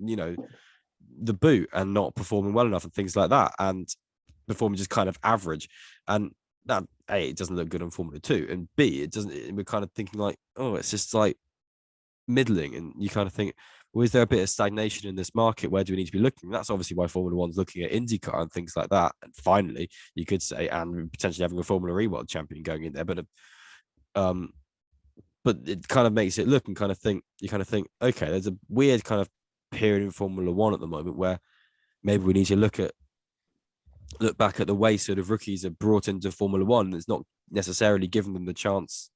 the boot and not performing well enough and things like that, and performing just kind of average, and that A, it doesn't look good on Formula 2, and B, it doesn't. We're kind of thinking like, oh, it's just like middling, and you kind of think, well, is there a bit of stagnation in this market? Where do we need to be looking? That's obviously why Formula One's looking at IndyCar and things like that. And finally, you could say, and potentially having a Formula E World Champion going in there, but it kind of makes it look and kind of think. You kind of think, okay, there's a weird kind of period in Formula One at the moment where maybe we need to look back at the way sort of rookies are brought into Formula One. It's not necessarily giving them the chance,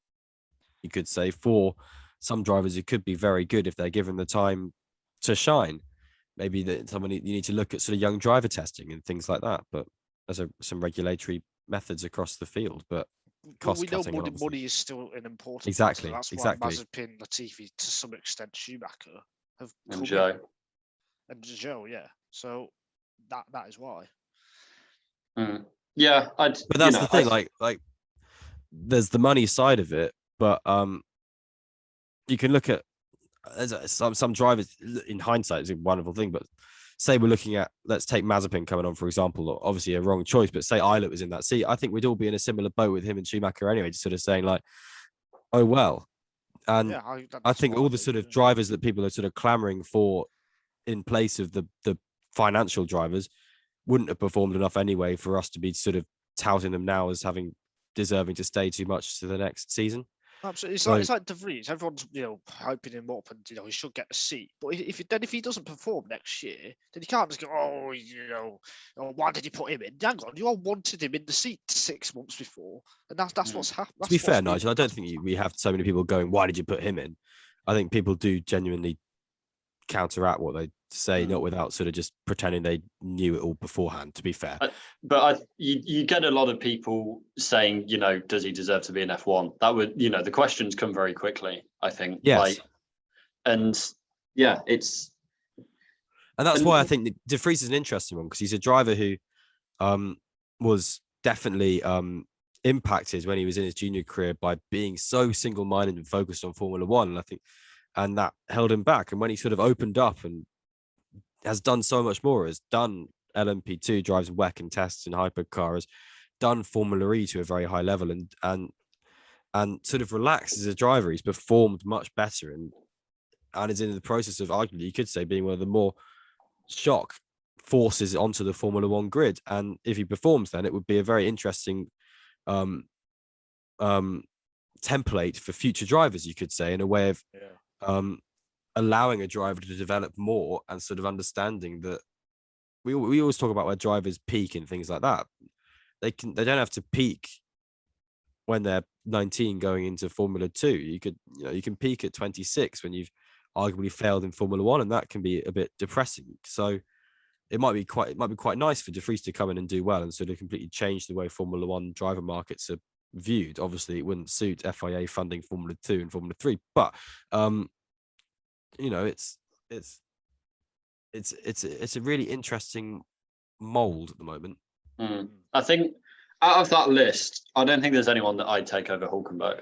you could say, for some drivers who could be very good if they're given the time to shine. Maybe that you need to look at sort of young driver testing and things like that. But there's some regulatory methods across the field, but cost we know cutting. money is still an important Exactly. factor. That's Exactly. why Mazepin, Latifi, to some extent, Schumacher have And come Zhou. in. And Zhou, yeah. So that is why. Yeah, but that's the thing. Like, there's the money side of it, but you can look at some drivers. In hindsight, it's a wonderful thing. But say we're looking at, let's take Mazepin coming on, for example. Obviously, a wrong choice, but say Eilert was in that seat, I think we'd all be in a similar boat with him and Schumacher anyway, just sort of saying like, oh well. And Yeah, I think all the sort of drivers that people are sort of clamoring for in place of the financial drivers wouldn't have performed enough anyway for us to be sort of touting them now as deserving to stay too much to the next season. Absolutely, it's like De Vries. Everyone's hyping him up, and he should get a seat. But if he doesn't perform next year, then you can't just go, why did you put him in? Hang on, you all wanted him in the seat 6 months before, and that's what's happened. To be fair, Nigel, I don't think we have so many people going, why did you put him in? I think people do genuinely counteract what they say, not without sort of just pretending they knew it all beforehand, to be fair. But you get a lot of people saying, does he deserve to be in F1? That would, the questions come very quickly, I think. Yes. And that's why I think that De Vries is an interesting one, because he's a driver who was definitely impacted when he was in his junior career by being so single-minded and focused on Formula One. And I think, and that held him back. And when he sort of opened up and has done so much more, has done LMP2, drives WEC and tests in hypercar, has done Formula E to a very high level, and sort of relaxed as a driver. He's performed much better and is in the process of, arguably, you could say, being one of the more shock forces onto the Formula One grid. And if he performs, then it would be a very interesting template for future drivers, you could say, in a way of allowing a driver to develop more and sort of understanding that we always talk about where drivers peak and things like that. They don't have to peak when they're 19 going into Formula 2. You can peak at 26 when you've arguably failed in Formula 1, and that can be a bit depressing. So it might be quite nice for De Vries to come in and do well and sort of completely change the way Formula 1 driver markets are viewed. Obviously, it wouldn't suit FIA funding Formula 2 and Formula 3, but it's a really interesting mold at the moment. I think out of that list, I don't think there's anyone that I'd take over Hulkenberg.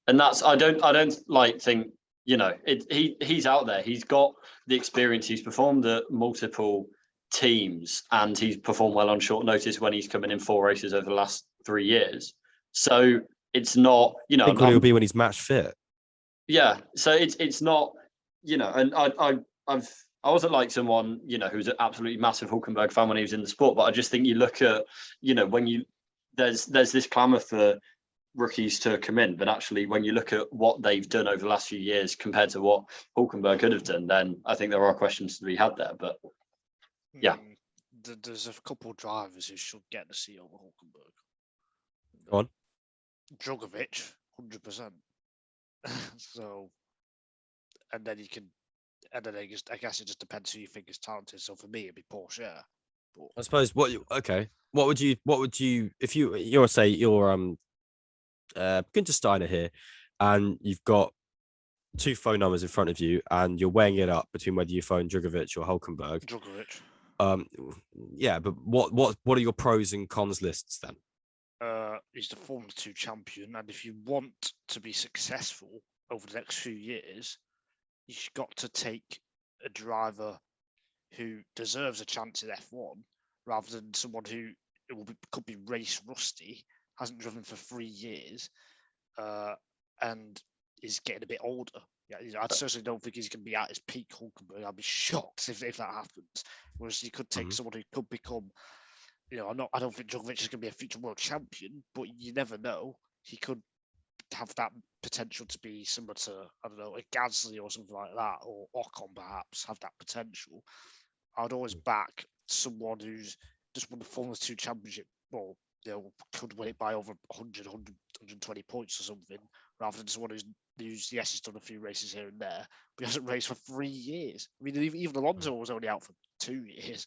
And that's I don't think he's out there. He's got the experience. He's performed at multiple teams, and he's performed well on short notice when he's coming in 4 races over the last 3 years. So it's not, I think he'll be when he's match fit. Yeah. So it's not, and I wasn't like someone, who's an absolutely massive Hulkenberg fan when he was in the sport, but I just think you look at, when there's this clamour for rookies to come in, but actually when you look at what they've done over the last few years compared to what Hulkenberg could have done, then I think there are questions to be had there. But yeah, there's a couple of drivers who should get the seat over Hulkenberg. Go on. Djokovic, 100%. So, and then I guess it just depends who you think is talented. So for me, it'd be Porsche. But I suppose what would you if you're Günther Steiner here, and you've got 2 phone numbers in front of you, and you're weighing it up between whether you phone Djokovic or Hulkenberg. Yeah, but what are your pros and cons lists then? He's the Formula 2 champion, and if you want to be successful over the next few years, you've got to take a driver who deserves a chance in F1 rather than someone who could be race rusty, hasn't driven for 3 years, and is getting a bit older. Yeah, I certainly don't think he's going to be at his peak Hulkenberg. I'd be shocked if that happens. Whereas you could take someone who could become, I don't think Djokovic is going to be a future world champion, but you never know. He could have that potential to be similar to, I don't know, a Gasly or something like that, or Ocon perhaps have that potential. I'd always back someone who's just won the Formula 2 championship, or could win it by over 100, 120 points or something, rather than someone who's yes, he's done a few races here and there, but he hasn't raced for 3 years. I mean, even Alonso was only out for 2 years.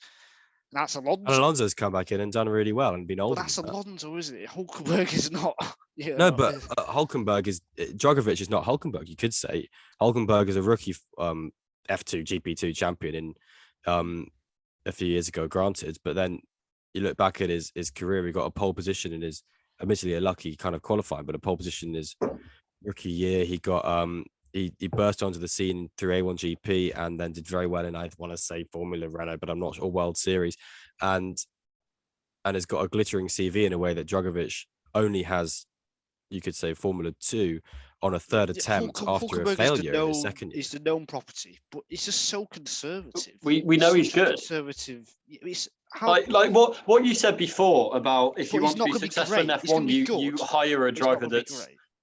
And that's Alonso. And Alonso's come back in and done really well and been older. But that's Alonso, isn't it? Hulkenberg is not. No, but Hulkenberg is Djokovic is not Hulkenberg. You could say Hulkenberg is a rookie F2 GP2 champion in a few years ago, granted, but then you look back at his career, he got a pole position in his, admittedly a lucky kind of qualifying, but a pole position in his rookie year. He got he burst onto the scene through A1 GP and then did very well in, I want to say, Formula Renault, but I'm not sure, World Series, and has got a glittering CV in a way that Djokovic only has, you could say, Formula 2 on a third attempt after a failure in his second year. He's the known property, but he's just so conservative. We know he's good. Conservative. Like what you said before about if you want to be successful in F1, you hire a driver that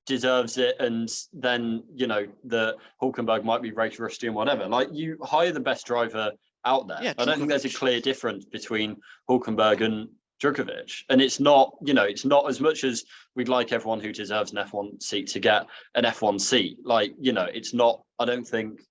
deserves it, and then the Hulkenberg might be race rusty and whatever. Like, you hire the best driver out there. Yeah, I don't think there's a clear difference between Hulkenberg and Djokovic, and it's not as much as we'd like everyone who deserves an F1 seat to get an F1 seat. Like, it's not. I don't think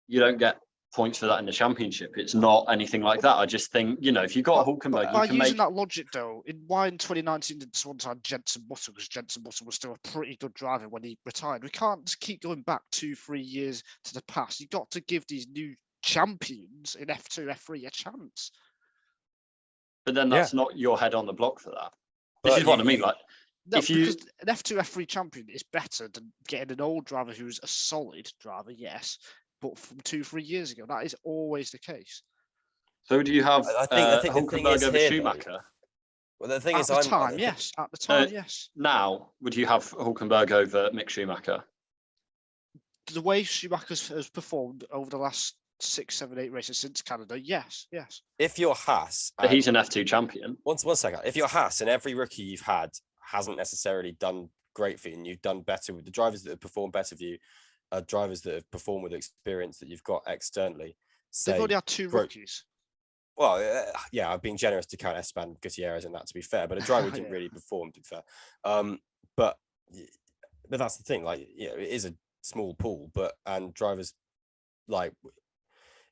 you don't get points for that in the championship. It's not anything like that. I just think, if you got Hulkenberg, you can using that logic though, why in 2019 did someone sign Jenson Button? Because Jenson Button was still a pretty good driver when he retired. We can't just keep going back 2-3 years to the past. You've got to give these new champions in F2, F3 a chance. But then that's not your head on the block for that. This is what I mean. Like, because an F2, F3 champion is better than getting an old driver who's a solid driver, yes, but from 2-3 years ago. That is always the case. So do you have Hulkenberg over Schumacher? Well, the thing is, at the time, yes. Now, would you have Hulkenberg over Mick Schumacher? The way Schumacher has performed over the last 6, 7, 8 races since Canada, yes. If you're Haas, but he's an F2 champion. One second. If you're Haas and every rookie you've had hasn't necessarily done great for you, and you've done better with the drivers that have performed better for you, drivers that have performed with experience that you've got externally. They've already had 2 rookies. Well, I'm being generous to count Esteban Gutierrez in that, to be fair, but a driver didn't really perform, to be fair. But that's the thing. Like, it is a small pool, and drivers like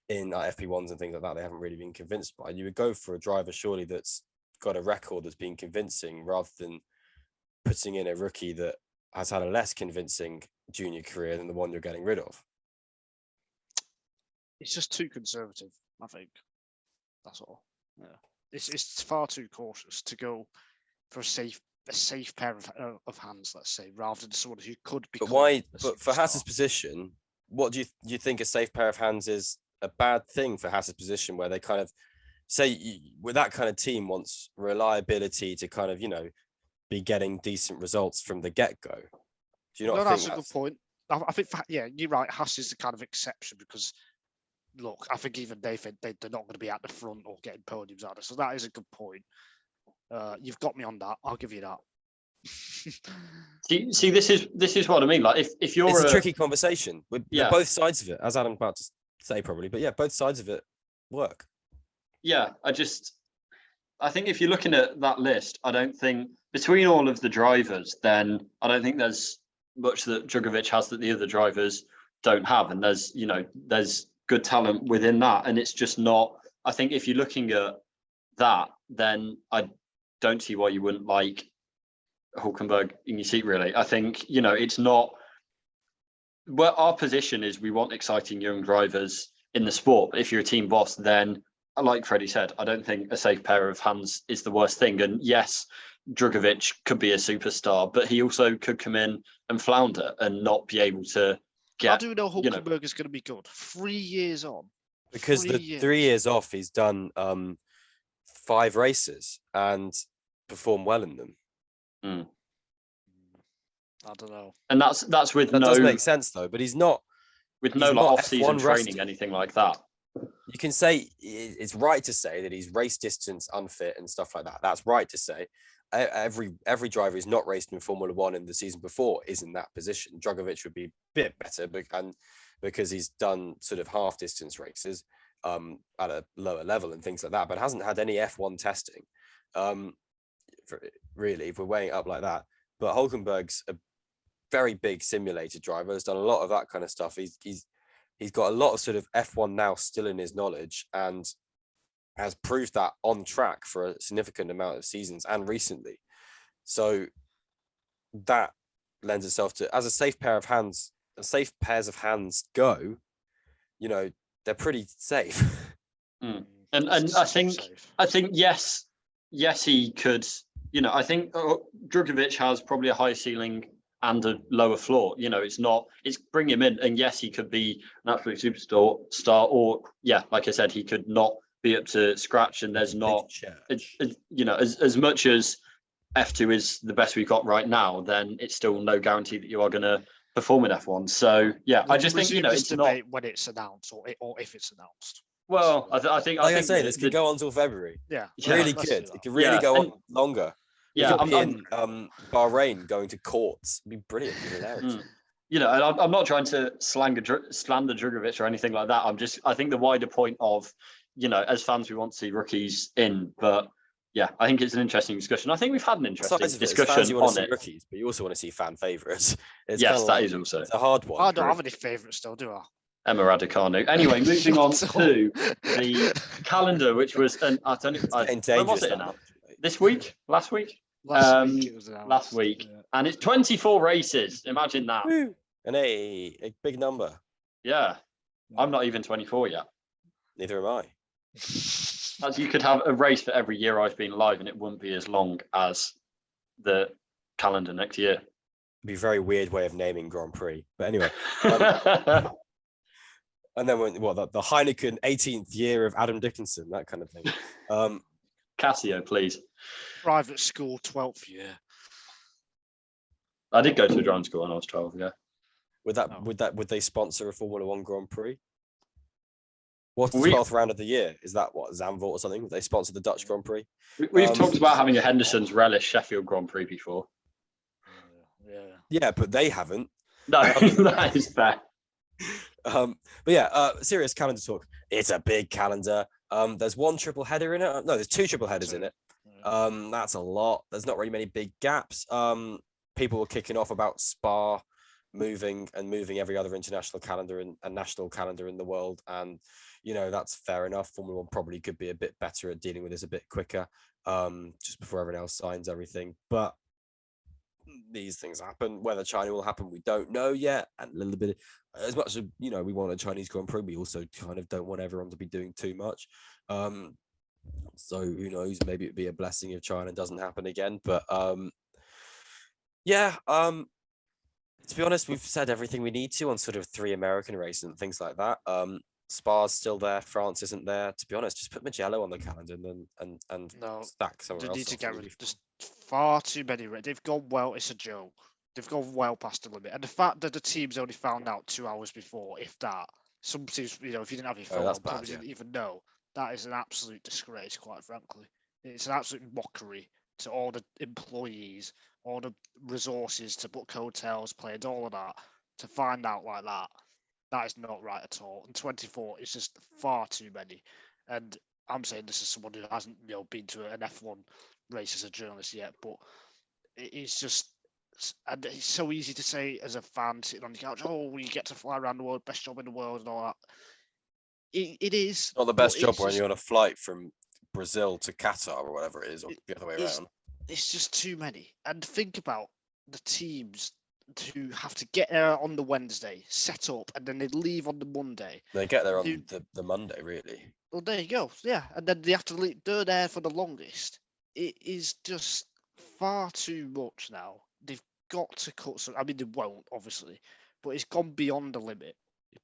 in FP1s and things like that, they haven't really been convinced by. You would go for a driver surely that's got a record that's been convincing, rather than putting in a rookie that has had a less convincing junior career than the one you're getting rid of? It's just too conservative, I think. That's all. Yeah, it's far too cautious to go for a safe pair of hands, let's say, rather than someone who could become. But why? A But for superstar. Haas's position, what do you think a safe pair of hands is a bad thing for Haas's position, where they kind of say with that kind of team wants reliability to kind of be getting decent results from the get-go? Do you not think that's a good point? I think yeah, you're right. Haas is the kind of exception because look, I think even they think they're not going to be at the front or getting podiums out of. So that is a good point. You've got me on that. I'll give you that. See, this is what I mean. Like, if you're it's a tricky conversation with Yeah. both sides of it, as Adam's about to say probably, but yeah, both sides of it work. Yeah, I think if you're looking at that list, I don't think between all of the drivers, then I don't think there's much that Djokovic has that the other drivers don't have, and there's good talent within that, and it's just not. I think if you're looking at that, then I don't see why you wouldn't like Hulkenberg in your seat. Really, I think it's not. Well, our position is we want exciting young drivers in the sport. But if you're a team boss, then like Freddie said, I don't think a safe pair of hands is the worst thing. And yes, Djokovic could be a superstar, but he also could come in and flounder and not be able to get. How do we know Hulkenberg is going to be good? 3 years on. Because 3 years off, he's done 5 races and performed well in them. I don't know. And that's with that does make sense though, but he's not with no like off-season training, anything like that. You can say it's right to say that he's race distance unfit and stuff like that. That's right to say. Every driver who's not raced in Formula One in the season before is in that position. Djokovic would be a bit better, because he's done sort of half distance races at a lower level and things like that, but hasn't had any F1 testing. Really, if we're weighing it up like that. But Hulkenberg's a very big simulator driver. Has done a lot of that kind of stuff. He's got a lot of sort of F1 now still in his knowledge, and has proved that on track for a significant amount of seasons and recently. So that lends itself to, as a safe pair of hands, safe pairs of hands go, they're pretty safe. And I think yes, he could. I think Djokovic has probably a high ceiling and a lower floor. It's bring him in, and yes, he could be an absolute superstar, or like I said, he could not be up to scratch. And there's not, as much as F2 is the best we've got right now, then it's still no guarantee that you are going to perform in F1. So I just think it's not when it's announced or if it's announced. Well, I think like I say, this could go on till February. Yeah, really could. It could really go on longer. Yeah, I'm in Bahrain going to courts. It'd be brilliant. And I'm not trying to slander Djokovic or anything like that. I think the wider point of, as fans, we want to see rookies in, but I think it's an interesting discussion. I think we've had an interesting discussion on it. Rookies, but you also want to see fan favourites. Yes, that is also. It's a hard one. I don't have any favourites still, do I? Emma Raducanu. Anyway, moving on to the calendar, which was when was it announced? This week? Last week? Last week. Yeah. And it's 24 races. Imagine that. Woo. And a big number. Yeah. I'm not even 24 yet. Neither am I. As you could have a race for every year I've been alive, and it wouldn't be as long as the calendar next year. It'd be a very weird way of naming Grand Prix. But anyway. And then the Heineken 18th year of Adam Dickinson, that kind of thing. Casio, please. Private school 12th year. I did go to a driving school when I was 12. Yeah. Would they sponsor a Formula One Grand Prix? What's the 12th round of the year? Is that Zandvoort or something? Would they sponsor the Dutch Grand Prix? We've talked about having a Henderson's Relish Sheffield Grand Prix before. Yeah, but they haven't. No, that is fair. Serious calendar talk. It's a big calendar. There's one triple header in it. No, there's 2 triple headers in it. That's a lot. There's not really many big gaps. People were kicking off about Spa moving every other international calendar and national calendar in the world, and that's fair enough. Formula One probably could be a bit better at dealing with this a bit quicker, just before everyone else signs everything. But these things happen. Whether China will happen, we don't know yet. And a little bit, as much as we want a Chinese Grand Prix, we also kind of don't want everyone to be doing too much. So who knows? Maybe it'd be a blessing if China doesn't happen again. But yeah. To be honest, we've said everything we need to on sort of 3 American races and things like that. Spa's still there. France isn't there. To be honest, just put Magello on the calendar and No, stack somewhere they else need to off get and we'll rid. be There's far too many. They've gone well. It's a joke. They've gone well past the limit, and the fact that the teams only found out 2 hours before, if that, some teams, if you didn't have your phone, that's on, probably bad, yeah. didn't even know. That is an absolute disgrace, quite frankly. It's an absolute mockery to all the employees, all the resources to book hotels, planes, all of that, to find out like that. That is not right at all. And 24 is just far too many. And I'm saying this as someone who hasn't, been to an F1 race as a journalist yet, but it's just, and it's so easy to say as a fan sitting on the couch, oh, you get to fly around the world, best job in the world, and all that. It is Not the but best job it's when just- you're on a flight from Brazil to Qatar or whatever it is, or the other way it's- around. It's just too many. And think about the teams who have to get there on the Wednesday, set up, and then they leave on the Monday. They get there on Dude. the Monday, really. Well, there you go. Yeah, and then they have to leave. They're there for the longest. It is just far too much now. They've got to cut some. I mean, they won't, obviously, but it's gone beyond the limit.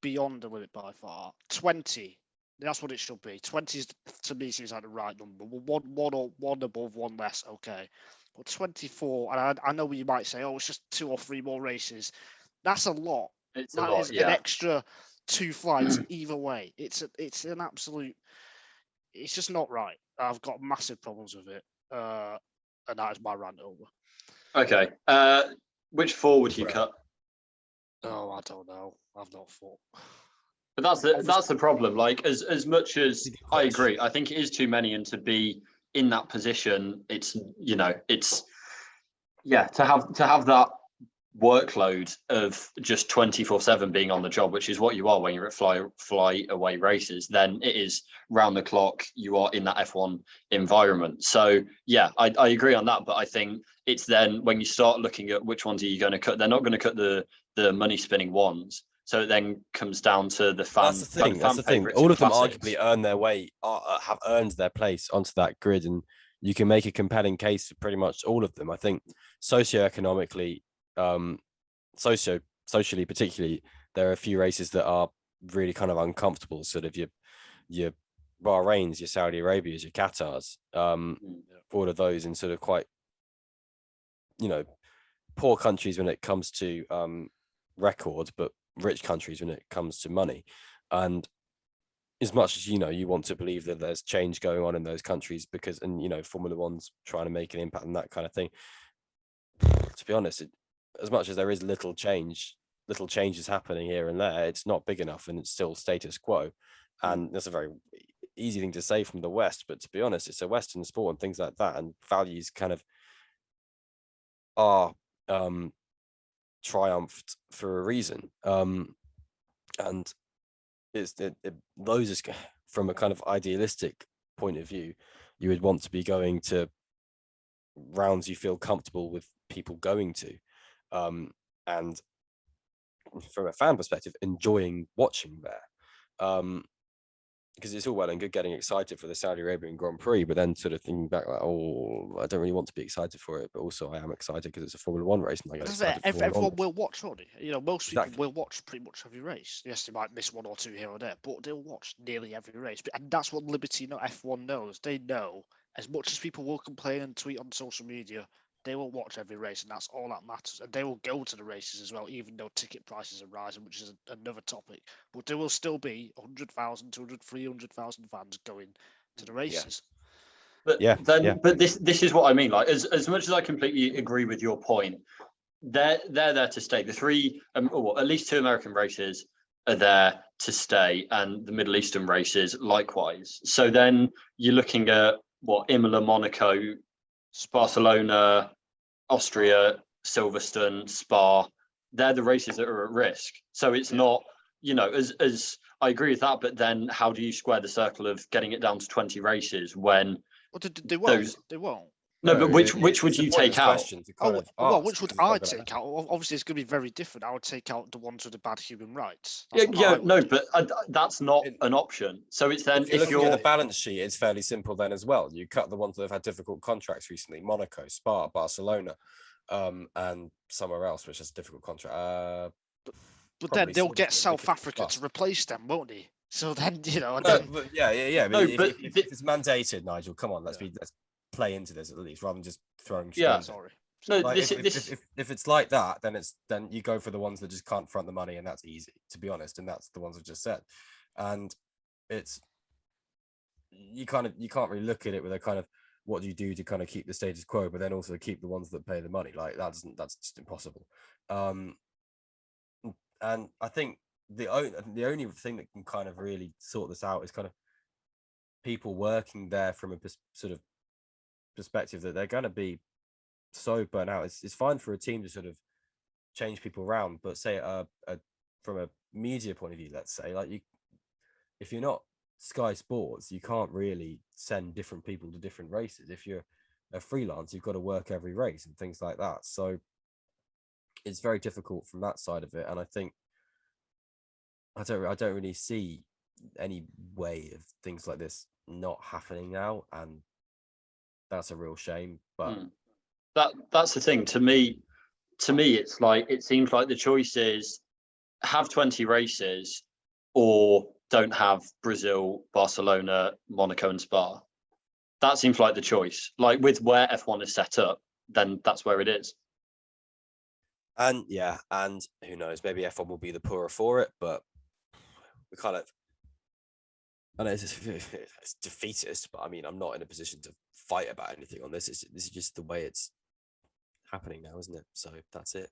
Beyond the limit by far. 20. That's what it should be. 20 is, to me, seems like the right number. One above, one less, okay. But 24, and I know you might say, oh, it's just 2 or 3 more races. That's a lot. It's a That lot, is an yeah. extra 2 flights either way. It's an absolute. It's just not right. I've got massive problems with it, and that is my rant over. Okay. Which 4 would you Right. cut? Oh, I don't know. I've not thought. But that's the problem. Like as much as Good I question. agree, I think it is too many, and to be in that position, it's it's to have that workload of just 24/7 being on the job, which is what you are when you're at fly away races. Then it is round the clock. You are in that F1 environment. So yeah, I agree on that. But I think it's then when you start looking at which ones are you going to cut, they're not going to cut the money spinning ones. So it then comes down to the fan. That's the thing. That's the thing. favourites All and of them classics. arguably earn their way, have earned their place onto that grid, and you can make a compelling case for pretty much all of them. I think socioeconomically, socially particularly, there are a few races that are really kind of uncomfortable. Sort of your Bahrain's, your Saudi Arabia's, your Qatar's, all of those in sort of quite poor countries when it comes to record, but rich countries when it comes to money. And as much as you want to believe that there's change going on in those countries because Formula One's trying to make an impact and that kind of thing, to be honest, as much as there is little changes happening here and there, it's not big enough and it's still status quo. And that's a very easy thing to say from the West, but to be honest, it's a Western sport and things like that, and values kind of are triumphed for a reason. And those is from a kind of idealistic point of view, you would want to be going to rounds you feel comfortable with people going to, and from a fan perspective, enjoying watching there. Because it's all well and good getting excited for the Saudi Arabian Grand Prix, but then sort of thinking back like, oh, I don't really want to be excited for it, but also I am excited because it's a Formula One race and I get excited for Formula Everyone 1 will watch, won't they? Most Exactly. people will watch pretty much every race. Yes, they might miss 1 or 2 here or there, but they'll watch nearly every race. And that's what Liberty F1 knows. They know, as much as people will complain and tweet on social media, they will watch every race, and that's all that matters. And they will go to the races as well, even though ticket prices are rising, which is another topic. But there will still be 100,000, 200, 300,000 fans going to the races. But but this is what I mean. Like as much as I completely agree with your point, they're there to stay. The 3, or at least 2 American races are there to stay, and the Middle Eastern races likewise. So then you're looking at Imola, Monaco, Barcelona, Austria, Silverstone, Spa. They're the races that are at risk. So it's not, as I agree with that, but then how do you square the circle of getting it down to 20 races when Well, they won't. They won't. No, but which it's would a you pointless take out? question to kind of Well, ask, which would because it's not I gonna- take out? Obviously, it's going to be very different. I would take out the ones with the bad human rights. Yeah, That's what I would no, do. but that's not It- an option. So it's then If you're if looking at you're the balance sheet, it's fairly simple then as well. You cut the ones that have had difficult contracts recently: Monaco, Spa, Barcelona, and somewhere else which has a difficult contract. But probably then they'll some get still, South because it's Africa to fast. replace them, won't they? So then, you know, and No, then but yeah. But No, if, but if it's mandated, Nigel, come on, let's play into this at least, rather than just throwing Yeah. stones. sorry. no, Like this if it's like that, then you go for the ones that just can't front the money, and that's easy, to be honest, and that's the ones I've just said. And it's you can't really look at it with a kind of, what do you do to kind of keep the status quo, but then also keep the ones that pay the money? Like that's just impossible. And I think the only thing that can kind of really sort this out is kind of people working there from a sort of perspective that they're going to be so burnt out. It's fine for a team to sort of change people around, but say from a media point of view, let's say, like if you're not Sky Sports, you can't really send different people to different races. If you're a freelance, you've got to work every race and things like that. So it's very difficult from that side of it. And I think I don't really see any way of things like this not happening now, and that's a real shame. But that's the thing. To me, it's like, it seems like the choice is have 20 races or don't have Brazil, Barcelona, Monaco, and Spa. That seems like the choice. Like with where F1 is set up, then that's where it is. and who knows, maybe F1 will be the poorer for it, but we kind of, I know it's defeatist, but I mean, I'm not in a position to fight about anything on this. This is just the way it's happening now, isn't it? So that's it.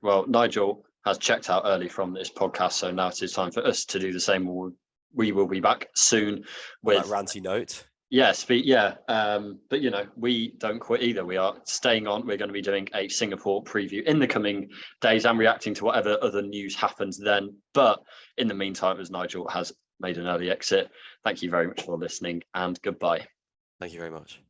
Well, Nigel has checked out early from this podcast, so now it is time for us to do the same. We will be back soon with that ranty note. Yes, but you know, we don't quit either. We are staying on. We're going to be doing a Singapore preview in the coming days and reacting to whatever other news happens then. But in the meantime, as Nigel has made an early exit, thank you very much for listening, and goodbye. Thank you very much.